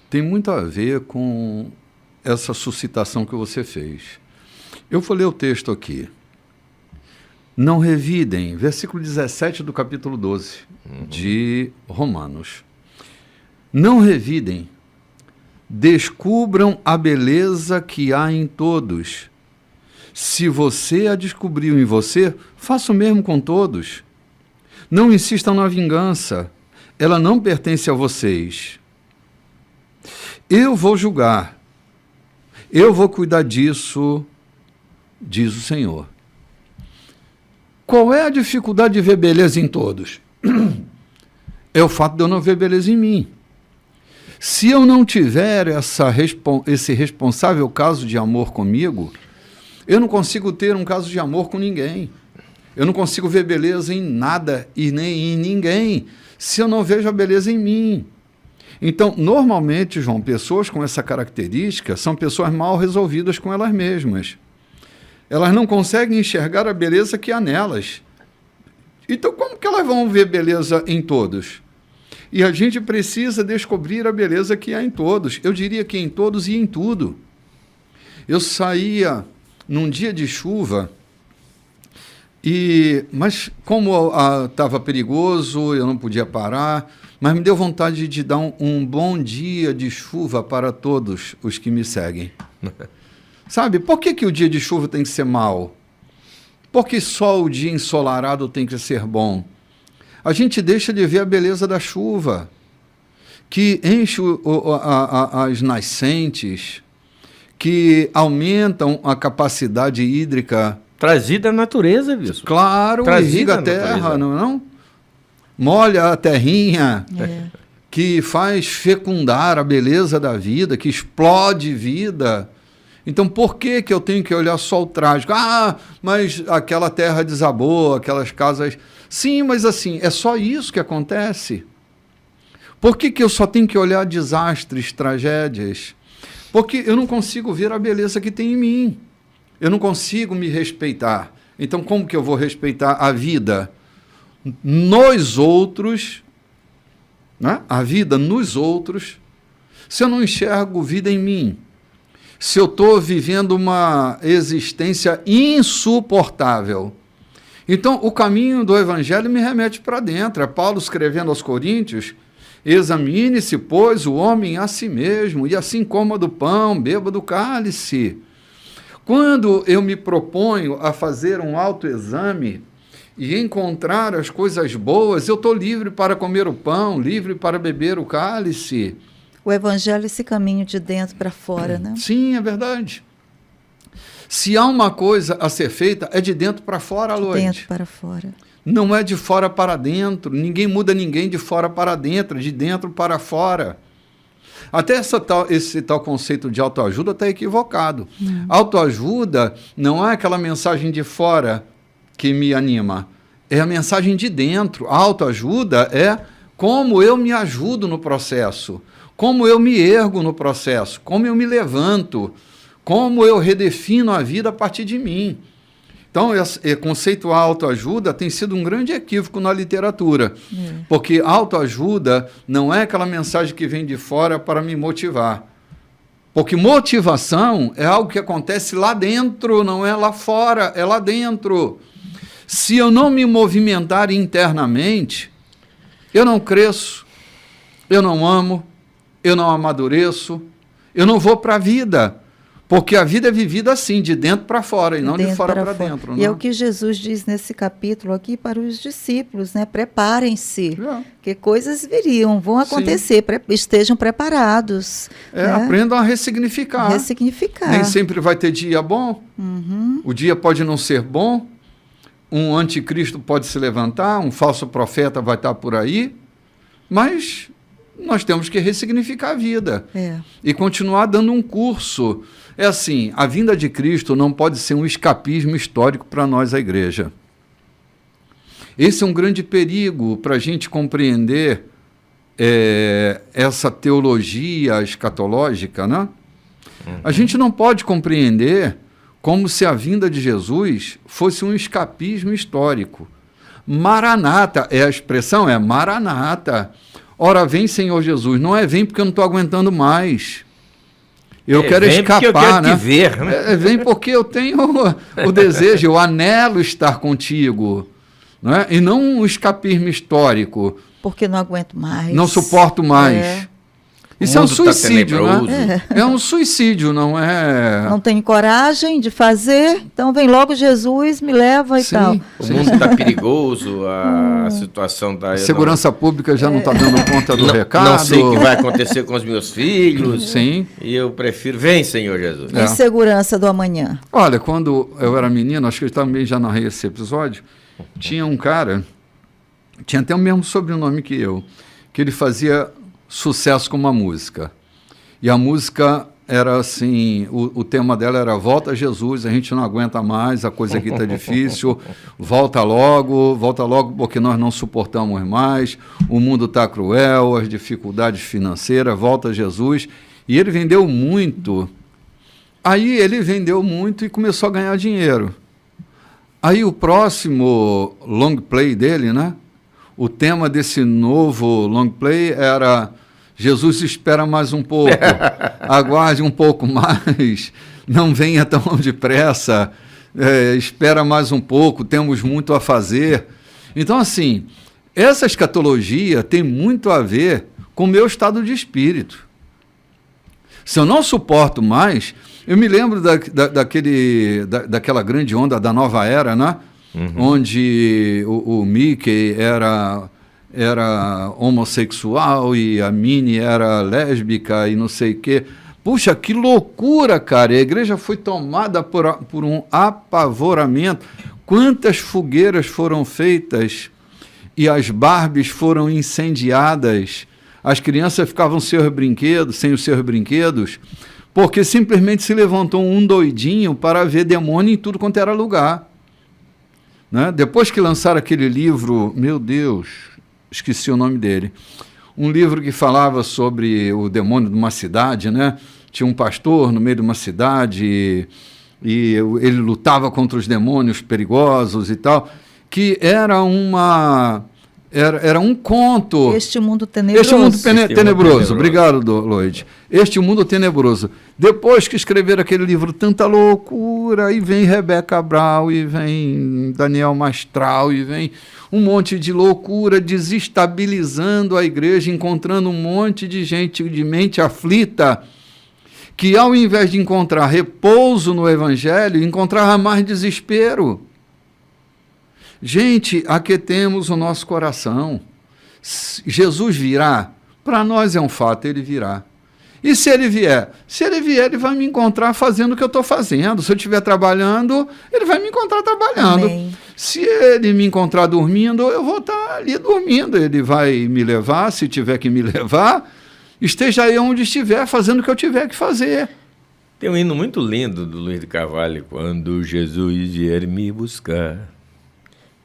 [SPEAKER 1] tem muito a ver com essa suscitação que você fez. Eu vou ler o texto aqui. Não revidem, versículo 17 do capítulo 12 de Romanos. Não revidem, descubram a beleza que há em todos. Se você a descobriu em você, faça o mesmo com todos. Não insistam na vingança, ela não pertence a vocês. Eu vou julgar, eu vou cuidar disso, diz o Senhor. Qual é a dificuldade de ver beleza em todos? É o fato de eu não ver beleza em mim. Se eu não tiver esse responsável caso de amor comigo, eu não consigo ter um caso de amor com ninguém. Eu não consigo ver beleza em nada e nem em ninguém, se eu não vejo a beleza em mim. Então, normalmente, João, pessoas com essa característica são pessoas mal resolvidas com elas mesmas. Elas não conseguem enxergar a beleza que há nelas. Então, como que elas vão ver beleza em todos? E a gente precisa descobrir a beleza que há em todos. Eu diria que em todos e em tudo. Eu saía num dia de chuva, mas como estava perigoso, eu não podia parar, mas me deu vontade de dar um bom dia de chuva para todos os que me seguem. Sabe, por que o dia de chuva tem que ser mau? Por que só o dia ensolarado tem que ser bom? A gente deixa de ver a beleza da chuva, que enche as nascentes, que aumentam a capacidade hídrica.
[SPEAKER 2] Trazida à natureza, bispo.
[SPEAKER 1] Claro, irriga a terra, não? Molha a terrinha, que faz fecundar a beleza da vida, que explode vida. Então, por que eu tenho que olhar só o trágico? Ah, mas aquela terra desabou, aquelas casas... Sim, mas assim, é só isso que acontece? Por que eu só tenho que olhar desastres, tragédias? Porque eu não consigo ver a beleza que tem em mim. Eu não consigo me respeitar. Então, como que eu vou respeitar a vida nos outros, né? A vida nos outros, se eu não enxergo vida em mim? Se eu estou vivendo uma existência insuportável. Então, o caminho do Evangelho me remete para dentro. É Paulo escrevendo aos Coríntios: examine-se, pois, o homem a si mesmo, e assim coma do pão, beba do cálice. Quando eu me proponho a fazer um autoexame e encontrar as coisas boas, eu estou livre para comer o pão, livre para beber o cálice.
[SPEAKER 3] O Evangelho é esse caminho de dentro para fora, né?
[SPEAKER 1] Sim, é verdade. Se há uma coisa a ser feita, é de dentro para fora, Loide.
[SPEAKER 3] De dentro para fora.
[SPEAKER 1] Não é de fora para dentro. Ninguém muda ninguém de fora para dentro, de dentro para fora. Até esse tal conceito de autoajuda está equivocado. Autoajuda não é aquela mensagem de fora que me anima. É a mensagem de dentro. A autoajuda é como eu me ajudo no processo. como eu me ergo no processo, como eu me levanto, como eu redefino a vida a partir de mim. Então, esse conceituar autoajuda tem sido um grande equívoco na literatura, porque autoajuda não é aquela mensagem que vem de fora para me motivar. Porque motivação é algo que acontece lá dentro, não é lá fora, é lá dentro. Se eu não me movimentar internamente, eu não cresço, eu não amo, eu não amadureço, eu não vou para a vida. Porque a vida é vivida assim, de dentro para fora, e não de fora para dentro.
[SPEAKER 3] E é o que Jesus diz nesse capítulo aqui para os discípulos, né? Preparem-se, que coisas viriam, vão acontecer, estejam preparados. Né?
[SPEAKER 1] Aprendam a ressignificar. Nem sempre vai ter dia bom, o dia pode não ser bom, um anticristo pode se levantar, um falso profeta vai estar por aí, mas nós temos que ressignificar a vida e continuar dando um curso. É assim, a vinda de Cristo não pode ser um escapismo histórico para nós, a igreja. Esse é um grande perigo para a gente compreender essa teologia escatológica, né? A gente não pode compreender como se a vinda de Jesus fosse um escapismo histórico. Maranata, a expressão é Maranata. Ora, vem, Senhor Jesus. Não é vem porque eu não estou aguentando mais. Eu quero escapar, eu quero te ver, né? Vem porque eu tenho o desejo, eu anelo estar contigo. Né? E não um escapismo histórico.
[SPEAKER 3] Porque não aguento mais.
[SPEAKER 1] Não suporto mais. Isso é um suicídio, né? É um suicídio, não é?
[SPEAKER 3] Não tenho coragem de fazer, então vem logo Jesus, me leva e tal.
[SPEAKER 2] O mundo está perigoso, a situação da...
[SPEAKER 1] Segurança pública já não está dando conta do recado.
[SPEAKER 2] Não sei o que vai acontecer com os meus filhos.
[SPEAKER 1] Sim.
[SPEAKER 2] E eu prefiro, vem, Senhor Jesus.
[SPEAKER 3] Insegurança do amanhã.
[SPEAKER 1] Olha, quando eu era menino, acho que eu também já narrei esse episódio, tinha um cara, tinha até o mesmo sobrenome que eu, que ele fazia sucesso com uma música. E a música era assim, o tema dela era volta Jesus, a gente não aguenta mais, a coisa aqui está difícil, volta logo porque nós não suportamos mais, o mundo está cruel, as dificuldades financeiras, volta Jesus. E ele vendeu muito. Aí ele vendeu muito e começou a ganhar dinheiro. Aí o próximo long play dele, né? O tema desse novo long play era Jesus espera mais um pouco, aguarde um pouco mais, não venha tão depressa, espera mais um pouco, temos muito a fazer. Então, assim, essa escatologia tem muito a ver com o meu estado de espírito. Se eu não suporto mais, eu me lembro daquela grande onda da nova era, né? Onde o Mickey era homossexual e a Minnie era lésbica e não sei o quê. Puxa, que loucura, cara! A igreja foi tomada por um apavoramento. Quantas fogueiras foram feitas e as Barbies foram incendiadas. As crianças ficavam sem os seus brinquedos, porque simplesmente se levantou um doidinho para ver demônio em tudo quanto era lugar. Né? Depois que lançaram aquele livro, meu Deus, esqueci o nome dele, um livro que falava sobre o demônio de uma cidade, né? Tinha um pastor no meio de uma cidade e ele lutava contra os demônios perigosos e tal, que era um conto.
[SPEAKER 3] Este mundo tenebroso.
[SPEAKER 1] Este mundo tenebroso. Obrigado, Lloyd. Este mundo tenebroso. Depois que escreveram aquele livro, tanta loucura, aí vem Rebeca Brown, e vem Daniel Mastral, e vem um monte de loucura, desestabilizando a igreja, encontrando um monte de gente de mente aflita, que ao invés de encontrar repouso no evangelho, encontrava mais desespero. Gente, aquietemos o nosso coração. Jesus virá. Para nós é um fato, ele virá. E se ele vier? Se ele vier, ele vai me encontrar fazendo o que eu estou fazendo. Se eu estiver trabalhando, ele vai me encontrar trabalhando.
[SPEAKER 3] Amém.
[SPEAKER 1] Se ele me encontrar dormindo, eu vou estar ali dormindo. Ele vai me levar, se tiver que me levar. Esteja aí onde estiver, fazendo o que eu tiver que fazer.
[SPEAKER 2] Tem um hino muito lindo do Luiz de Carvalho, quando Jesus vier me buscar.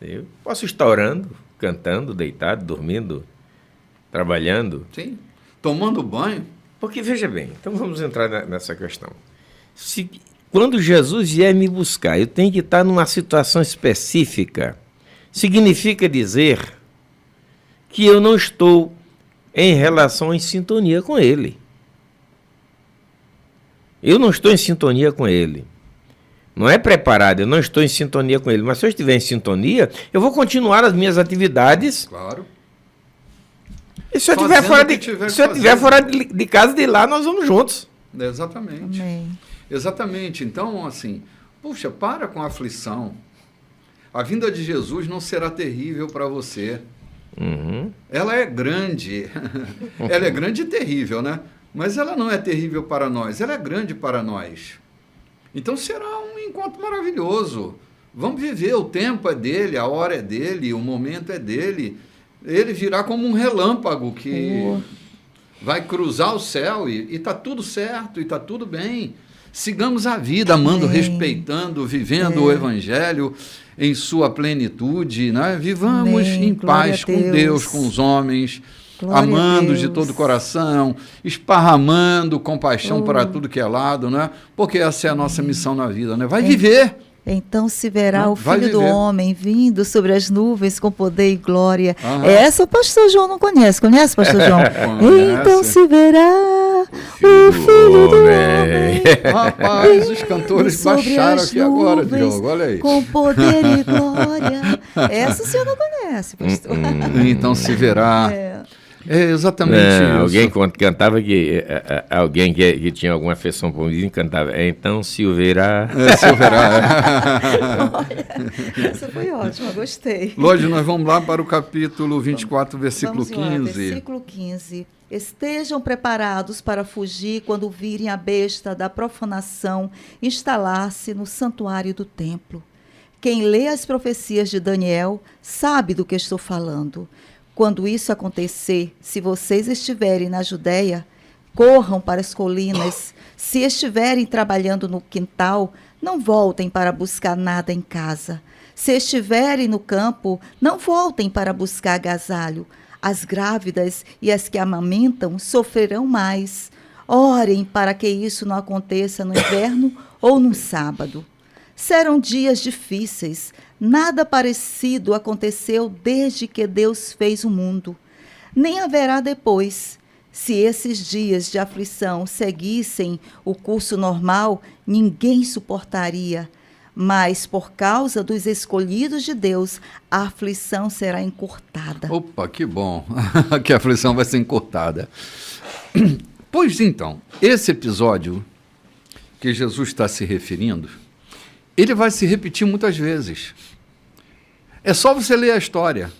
[SPEAKER 2] Eu posso estar orando, cantando, deitado, dormindo, trabalhando.
[SPEAKER 1] Sim. Tomando banho?
[SPEAKER 2] Porque, veja bem, então vamos entrar nessa questão. Quando Jesus vier me buscar, eu tenho que estar numa situação específica. Significa dizer que eu não estou em relação, em sintonia com Ele. Eu não estou em sintonia com Ele. Não é preparado, eu não estou em sintonia com Ele. Mas se eu estiver em sintonia, eu vou continuar as minhas atividades.
[SPEAKER 1] Claro.
[SPEAKER 2] E se eu estiver fora de casa, de lá, nós vamos juntos.
[SPEAKER 1] Exatamente.
[SPEAKER 3] Amém.
[SPEAKER 1] Exatamente. Então, assim, puxa, para com a aflição. A vinda de Jesus não será terrível para você.
[SPEAKER 2] Uhum.
[SPEAKER 1] Ela é grande. Ela é grande e terrível, né? Mas ela não é terrível para nós. Ela é grande para nós. Então será um encontro maravilhoso. Vamos viver. O tempo é dele, a hora é dele, o momento é dele. Ele virá como um relâmpago que vai cruzar o céu e está tudo certo, e está tudo bem. Sigamos a vida, amando, respeitando, vivendo o Evangelho em sua plenitude. Né? Vivamos em paz com Deus, com os homens, amando de todo o coração, esparramando compaixão para tudo que é lado, né? Porque essa é a nossa missão na vida. Né? Vai viver.
[SPEAKER 3] Então se verá o Filho do Homem vindo sobre as nuvens com poder e glória. Essa o pastor João não conhece. Conhece, pastor João? Então se verá o Filho do Homem.
[SPEAKER 1] Rapaz, os cantores baixaram aqui agora, Diogo. Olha aí.
[SPEAKER 3] Com poder e glória. Essa o senhor não conhece, pastor.
[SPEAKER 1] Então se verá. É exatamente isso.
[SPEAKER 2] Alguém cantava que alguém que tinha alguma afeição por mim cantava, então se o verá.
[SPEAKER 1] Se o verá.
[SPEAKER 3] Essa foi ótima, gostei.
[SPEAKER 1] Lógico, nós vamos lá para o capítulo 24, versículo 15.
[SPEAKER 3] Versículo 15. Estejam preparados para fugir quando virem a besta da profanação instalar-se no santuário do templo. Quem lê as profecias de Daniel sabe do que estou falando. Quando isso acontecer, se vocês estiverem na Judéia, corram para as colinas. Se estiverem trabalhando no quintal, não voltem para buscar nada em casa. Se estiverem no campo, não voltem para buscar agasalho. As grávidas e as que amamentam sofrerão mais. Orem para que isso não aconteça no inverno ou no sábado. Serão dias difíceis. Nada parecido aconteceu desde que Deus fez o mundo. Nem haverá depois. Se esses dias de aflição seguissem o curso normal, ninguém suportaria. Mas, por causa dos escolhidos de Deus, a aflição será encurtada.
[SPEAKER 1] Opa, que bom que a aflição vai ser encurtada. Pois então, esse episódio que Jesus está se referindo, ele vai se repetir muitas vezes. É só você ler a história.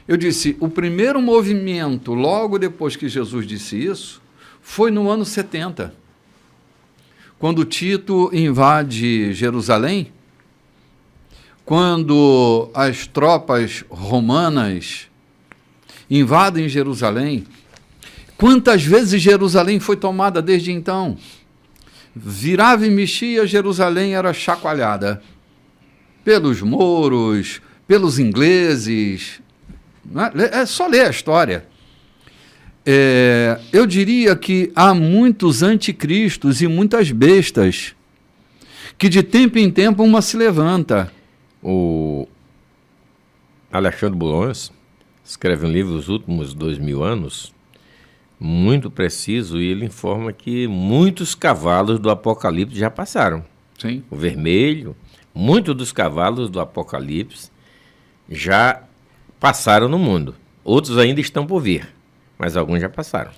[SPEAKER 1] Eu disse, o primeiro movimento, logo depois que Jesus disse isso, foi no ano 70. Quando Tito invade Jerusalém, quando as tropas romanas invadem Jerusalém, quantas vezes Jerusalém foi tomada desde então? Virava e mexia, Jerusalém era chacoalhada pelos mouros, pelos ingleses. É só ler a história. Eu diria que há muitos anticristos e muitas bestas que de tempo em tempo uma se levanta.
[SPEAKER 2] O Alexandre Bulhões escreve um livro, Os Últimos 2000 Anos, muito preciso, e ele informa que muitos cavalos do Apocalipse já passaram.
[SPEAKER 1] Sim.
[SPEAKER 2] O vermelho, muitos dos cavalos do Apocalipse já passaram no mundo. Outros ainda estão por vir, mas alguns já passaram.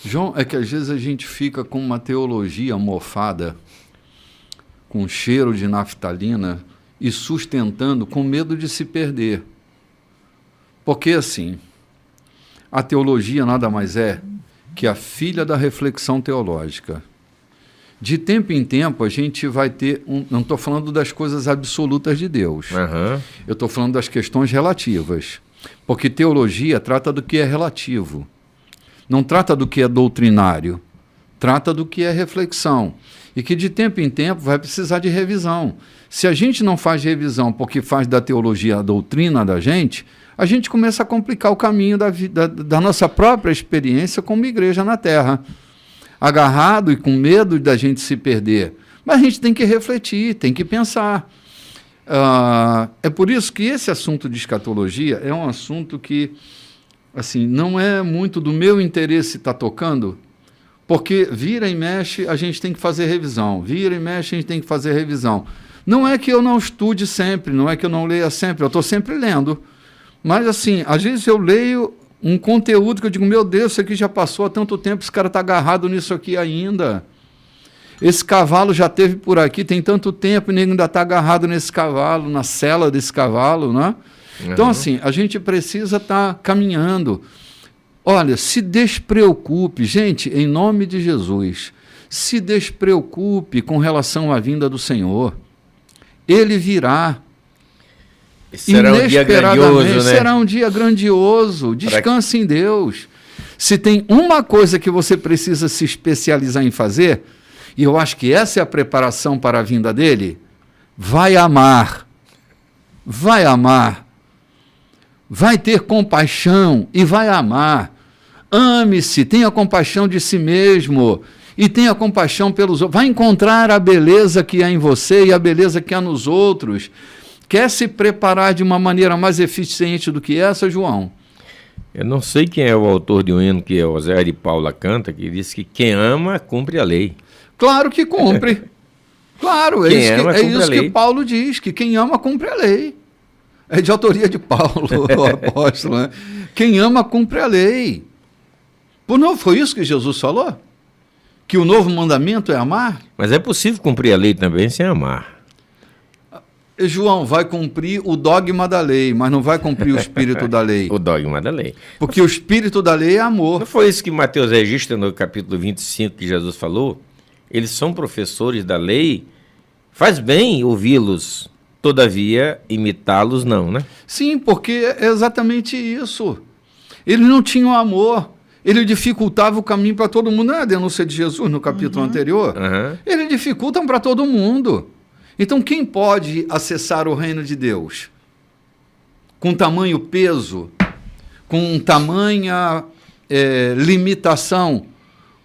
[SPEAKER 1] João, é que às vezes a gente fica com uma teologia mofada, com cheiro de naftalina e sustentando com medo de se perder. Porque assim, a teologia nada mais é que a filha da reflexão teológica. De tempo em tempo a gente vai ter, não estou falando das coisas absolutas de Deus, eu estou falando das questões relativas, porque teologia trata do que é relativo, não trata do que é doutrinário, trata do que é reflexão, e que de tempo em tempo vai precisar de revisão. Se a gente não faz revisão porque faz da teologia a doutrina da gente, a gente começa a complicar o caminho da nossa própria experiência como igreja na Terra, agarrado e com medo da gente se perder. Mas a gente tem que refletir, tem que pensar. É por isso que esse assunto de escatologia é um assunto que assim, não é muito do meu interesse estar tocando, porque vira e mexe a gente tem que fazer revisão, vira e mexe a gente tem que fazer revisão. Não é que eu não estude sempre, não é que eu não leia sempre, eu estou sempre lendo. Mas assim, às vezes eu leio um conteúdo que eu digo, meu Deus, isso aqui já passou há tanto tempo, esse cara está agarrado nisso aqui ainda. Esse cavalo já esteve por aqui, tem tanto tempo e ninguém ainda está agarrado nesse cavalo, na sela desse cavalo, né? Então, assim, a gente precisa estar caminhando. Olha, se despreocupe, gente, em nome de Jesus, se despreocupe com relação à vinda do Senhor. Ele virá.
[SPEAKER 2] Será um dia grandioso, né?
[SPEAKER 1] Será um dia grandioso. Descanse em Deus. Se tem uma coisa que você precisa se especializar em fazer, e eu acho que essa é a preparação para a vinda dele, vai amar. Vai amar. Vai ter compaixão e vai amar. Ame-se, tenha compaixão de si mesmo e tenha compaixão pelos outros. Vai encontrar a beleza que há em você e a beleza que há nos outros. Quer se preparar de uma maneira mais eficiente do que essa, João?
[SPEAKER 2] Eu não sei quem é o autor de um hino que o Zé de Paula canta, que diz que quem ama cumpre a lei.
[SPEAKER 1] Claro que cumpre. Claro, é isso que Paulo diz, que quem ama cumpre a lei. É de autoria de Paulo, o apóstolo, né? Quem ama cumpre a lei. Não foi isso que Jesus falou? Que o novo mandamento é amar?
[SPEAKER 2] Mas é possível cumprir a lei também sem amar.
[SPEAKER 1] João, vai cumprir o dogma da lei, mas não vai cumprir o espírito da lei.
[SPEAKER 2] O dogma da lei.
[SPEAKER 1] Porque o espírito da lei é amor.
[SPEAKER 2] Não foi isso que Mateus registra no capítulo 25 que Jesus falou? Eles são professores da lei, faz bem ouvi-los, todavia imitá-los não, né?
[SPEAKER 1] Sim, porque é exatamente isso. Eles não tinham amor. Ele dificultava o caminho para todo mundo. Não é a denúncia de Jesus no capítulo anterior? Eles dificultam para todo mundo. Então, quem pode acessar o reino de Deus? Com tamanho peso, com tamanha limitação,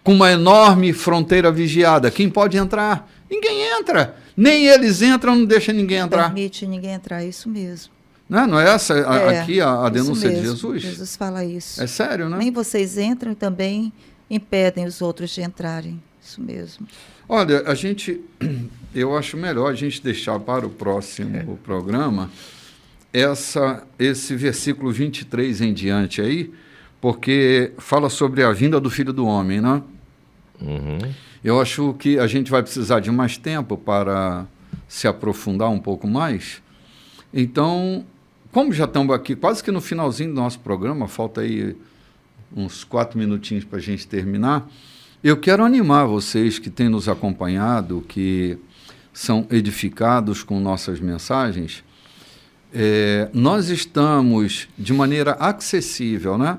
[SPEAKER 1] com uma enorme fronteira vigiada. Quem pode entrar? Ninguém entra. Nem eles entram, não deixa ninguém entrar.
[SPEAKER 3] Não permite ninguém entrar, isso mesmo.
[SPEAKER 1] Não é essa aqui a denúncia de Jesus?
[SPEAKER 3] Jesus fala isso.
[SPEAKER 1] É sério, né?
[SPEAKER 3] Nem vocês entram e também impedem os outros de entrarem. Isso mesmo.
[SPEAKER 1] Olha, eu acho melhor a gente deixar para o próximo programa esse versículo 23 em diante aí, porque fala sobre a vinda do Filho do Homem, né? Eu acho que a gente vai precisar de mais tempo para se aprofundar um pouco mais. Então, como já estamos aqui quase que no finalzinho do nosso programa, falta aí uns 4 minutinhos para a gente terminar, eu quero animar vocês que têm nos acompanhado, que são edificados com nossas mensagens. Nós estamos de maneira acessível, né?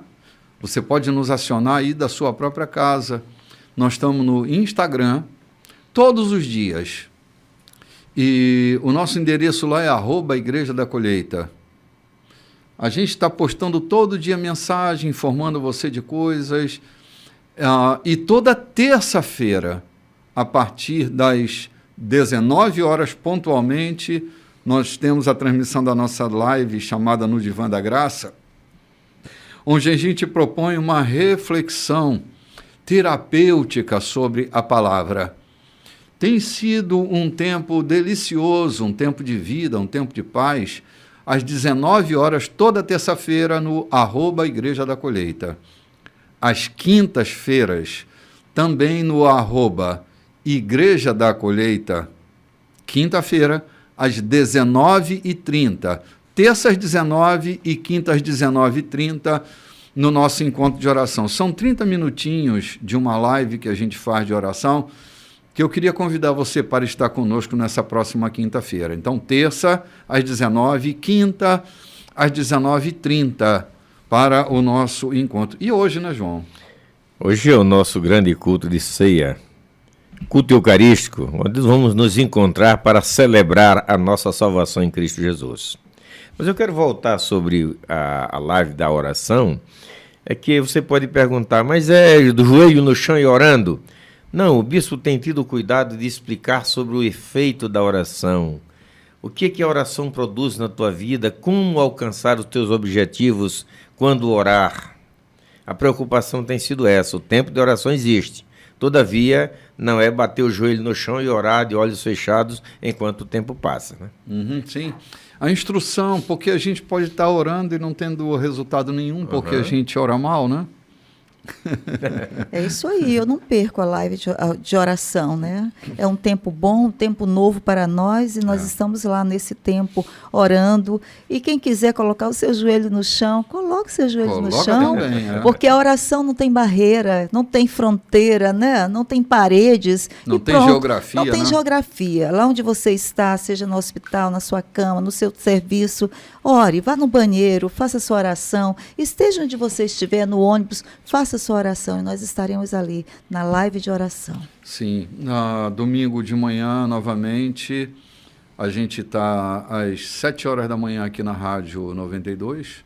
[SPEAKER 1] Você pode nos acionar aí da sua própria casa. Nós estamos no Instagram todos os dias. E o nosso endereço lá é @Igreja da Colheita. A gente está postando todo dia mensagem, informando você de coisas. E toda terça-feira, a partir das 19 horas pontualmente, nós temos a transmissão da nossa live chamada No Divã da Graça, onde a gente propõe uma reflexão terapêutica sobre a palavra. Tem sido um tempo delicioso, um tempo de vida, um tempo de paz, às 19 horas, toda terça-feira, no @Igreja da Colheita. Às quintas-feiras, também no @Igreja da Colheita, quinta-feira, às 19h30. Terça às 19 e quinta às 19h30, no nosso encontro de oração. São 30 minutinhos de uma live que a gente faz de oração, que eu queria convidar você para estar conosco nessa próxima quinta-feira. Então, terça às 19 e quinta às 19h30 para o nosso encontro. E hoje, né, João?
[SPEAKER 2] Hoje é o nosso grande culto de ceia, culto eucarístico, onde vamos nos encontrar para celebrar a nossa salvação em Cristo Jesus. Mas eu quero voltar sobre a live da oração. É que você pode perguntar, mas é do joelho no chão e orando? Não, o bispo tem tido cuidado de explicar sobre o efeito da oração. O que a oração produz na tua vida? Como alcançar os teus objetivos quando orar? A preocupação tem sido essa. O tempo de oração existe. Todavia, não é bater o joelho no chão e orar de olhos fechados enquanto o tempo passa, né?
[SPEAKER 1] Sim. A instrução, porque a gente pode estar orando e não tendo resultado nenhum, porque a gente ora mal, né?
[SPEAKER 3] É isso aí, eu não perco a live de oração, né? É um tempo bom, um tempo novo para nós e nós estamos lá nesse tempo orando. E quem quiser colocar o seu joelho no chão, coloque seu joelho no chão,
[SPEAKER 1] também,
[SPEAKER 3] porque a oração não tem barreira, não tem fronteira, né? Não tem paredes.
[SPEAKER 1] Não tem geografia,
[SPEAKER 3] Não tem geografia. Lá onde você está, seja no hospital, na sua cama, no seu serviço, ore, vá no banheiro, faça sua oração, esteja onde você estiver, no ônibus, faça sua oração e nós estaremos ali na live de oração.
[SPEAKER 1] Sim, domingo de manhã, novamente, a gente está às 7 horas da manhã aqui na Rádio 92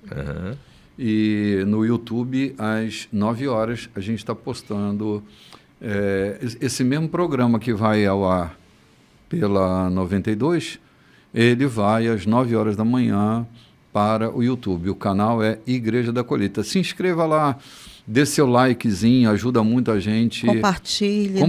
[SPEAKER 1] e no YouTube às 9 horas a gente está postando esse mesmo programa que vai ao ar pela 92, ele vai às 9 horas da manhã para o YouTube. O canal é Igreja da Colheita. Se inscreva lá, dê seu likezinho, ajuda muito a gente.
[SPEAKER 3] Compartilhe,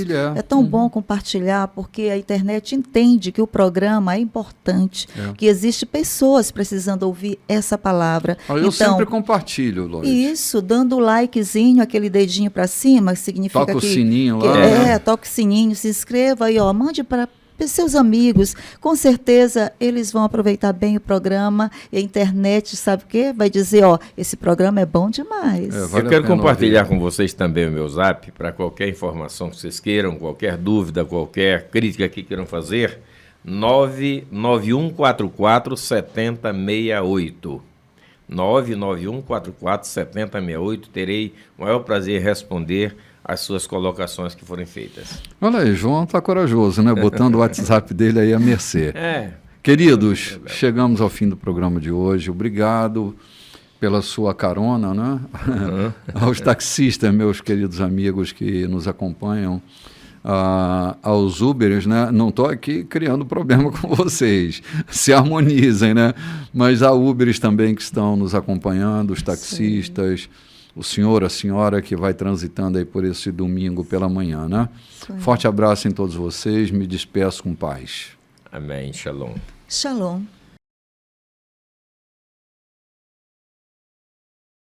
[SPEAKER 1] né?
[SPEAKER 3] É tão bom compartilhar, porque a internet entende que o programa é importante, que existe pessoas precisando ouvir essa palavra.
[SPEAKER 1] Eu sempre compartilho, Lois.
[SPEAKER 3] Isso, dando o likezinho, aquele dedinho para cima, significa
[SPEAKER 1] toca
[SPEAKER 3] que...
[SPEAKER 1] o sininho lá.
[SPEAKER 3] Toca o sininho, se inscreva aí, mande para seus amigos, com certeza eles vão aproveitar bem o programa e a internet, sabe o quê? Vai dizer, esse programa é bom demais.
[SPEAKER 2] Eu quero compartilhar com vocês também o meu zap, para qualquer informação que vocês queiram, qualquer dúvida, qualquer crítica que queiram fazer, 991447068. 991447068, terei o maior prazer em responder as suas colocações que forem feitas.
[SPEAKER 1] Olha aí, João está corajoso, né? Botando o WhatsApp dele aí à mercê. Queridos, chegamos ao fim do programa de hoje. Obrigado pela sua carona, né? Aos taxistas, meus queridos amigos que nos acompanham, aos Uberes, né? Não estou aqui criando problema com vocês, se harmonizem, né? Mas há Uberes também que estão nos acompanhando, os taxistas, o senhor, a senhora que vai transitando aí por esse domingo pela manhã, né? Forte abraço em todos vocês, me despeço com paz.
[SPEAKER 2] Amém, shalom.
[SPEAKER 3] Shalom.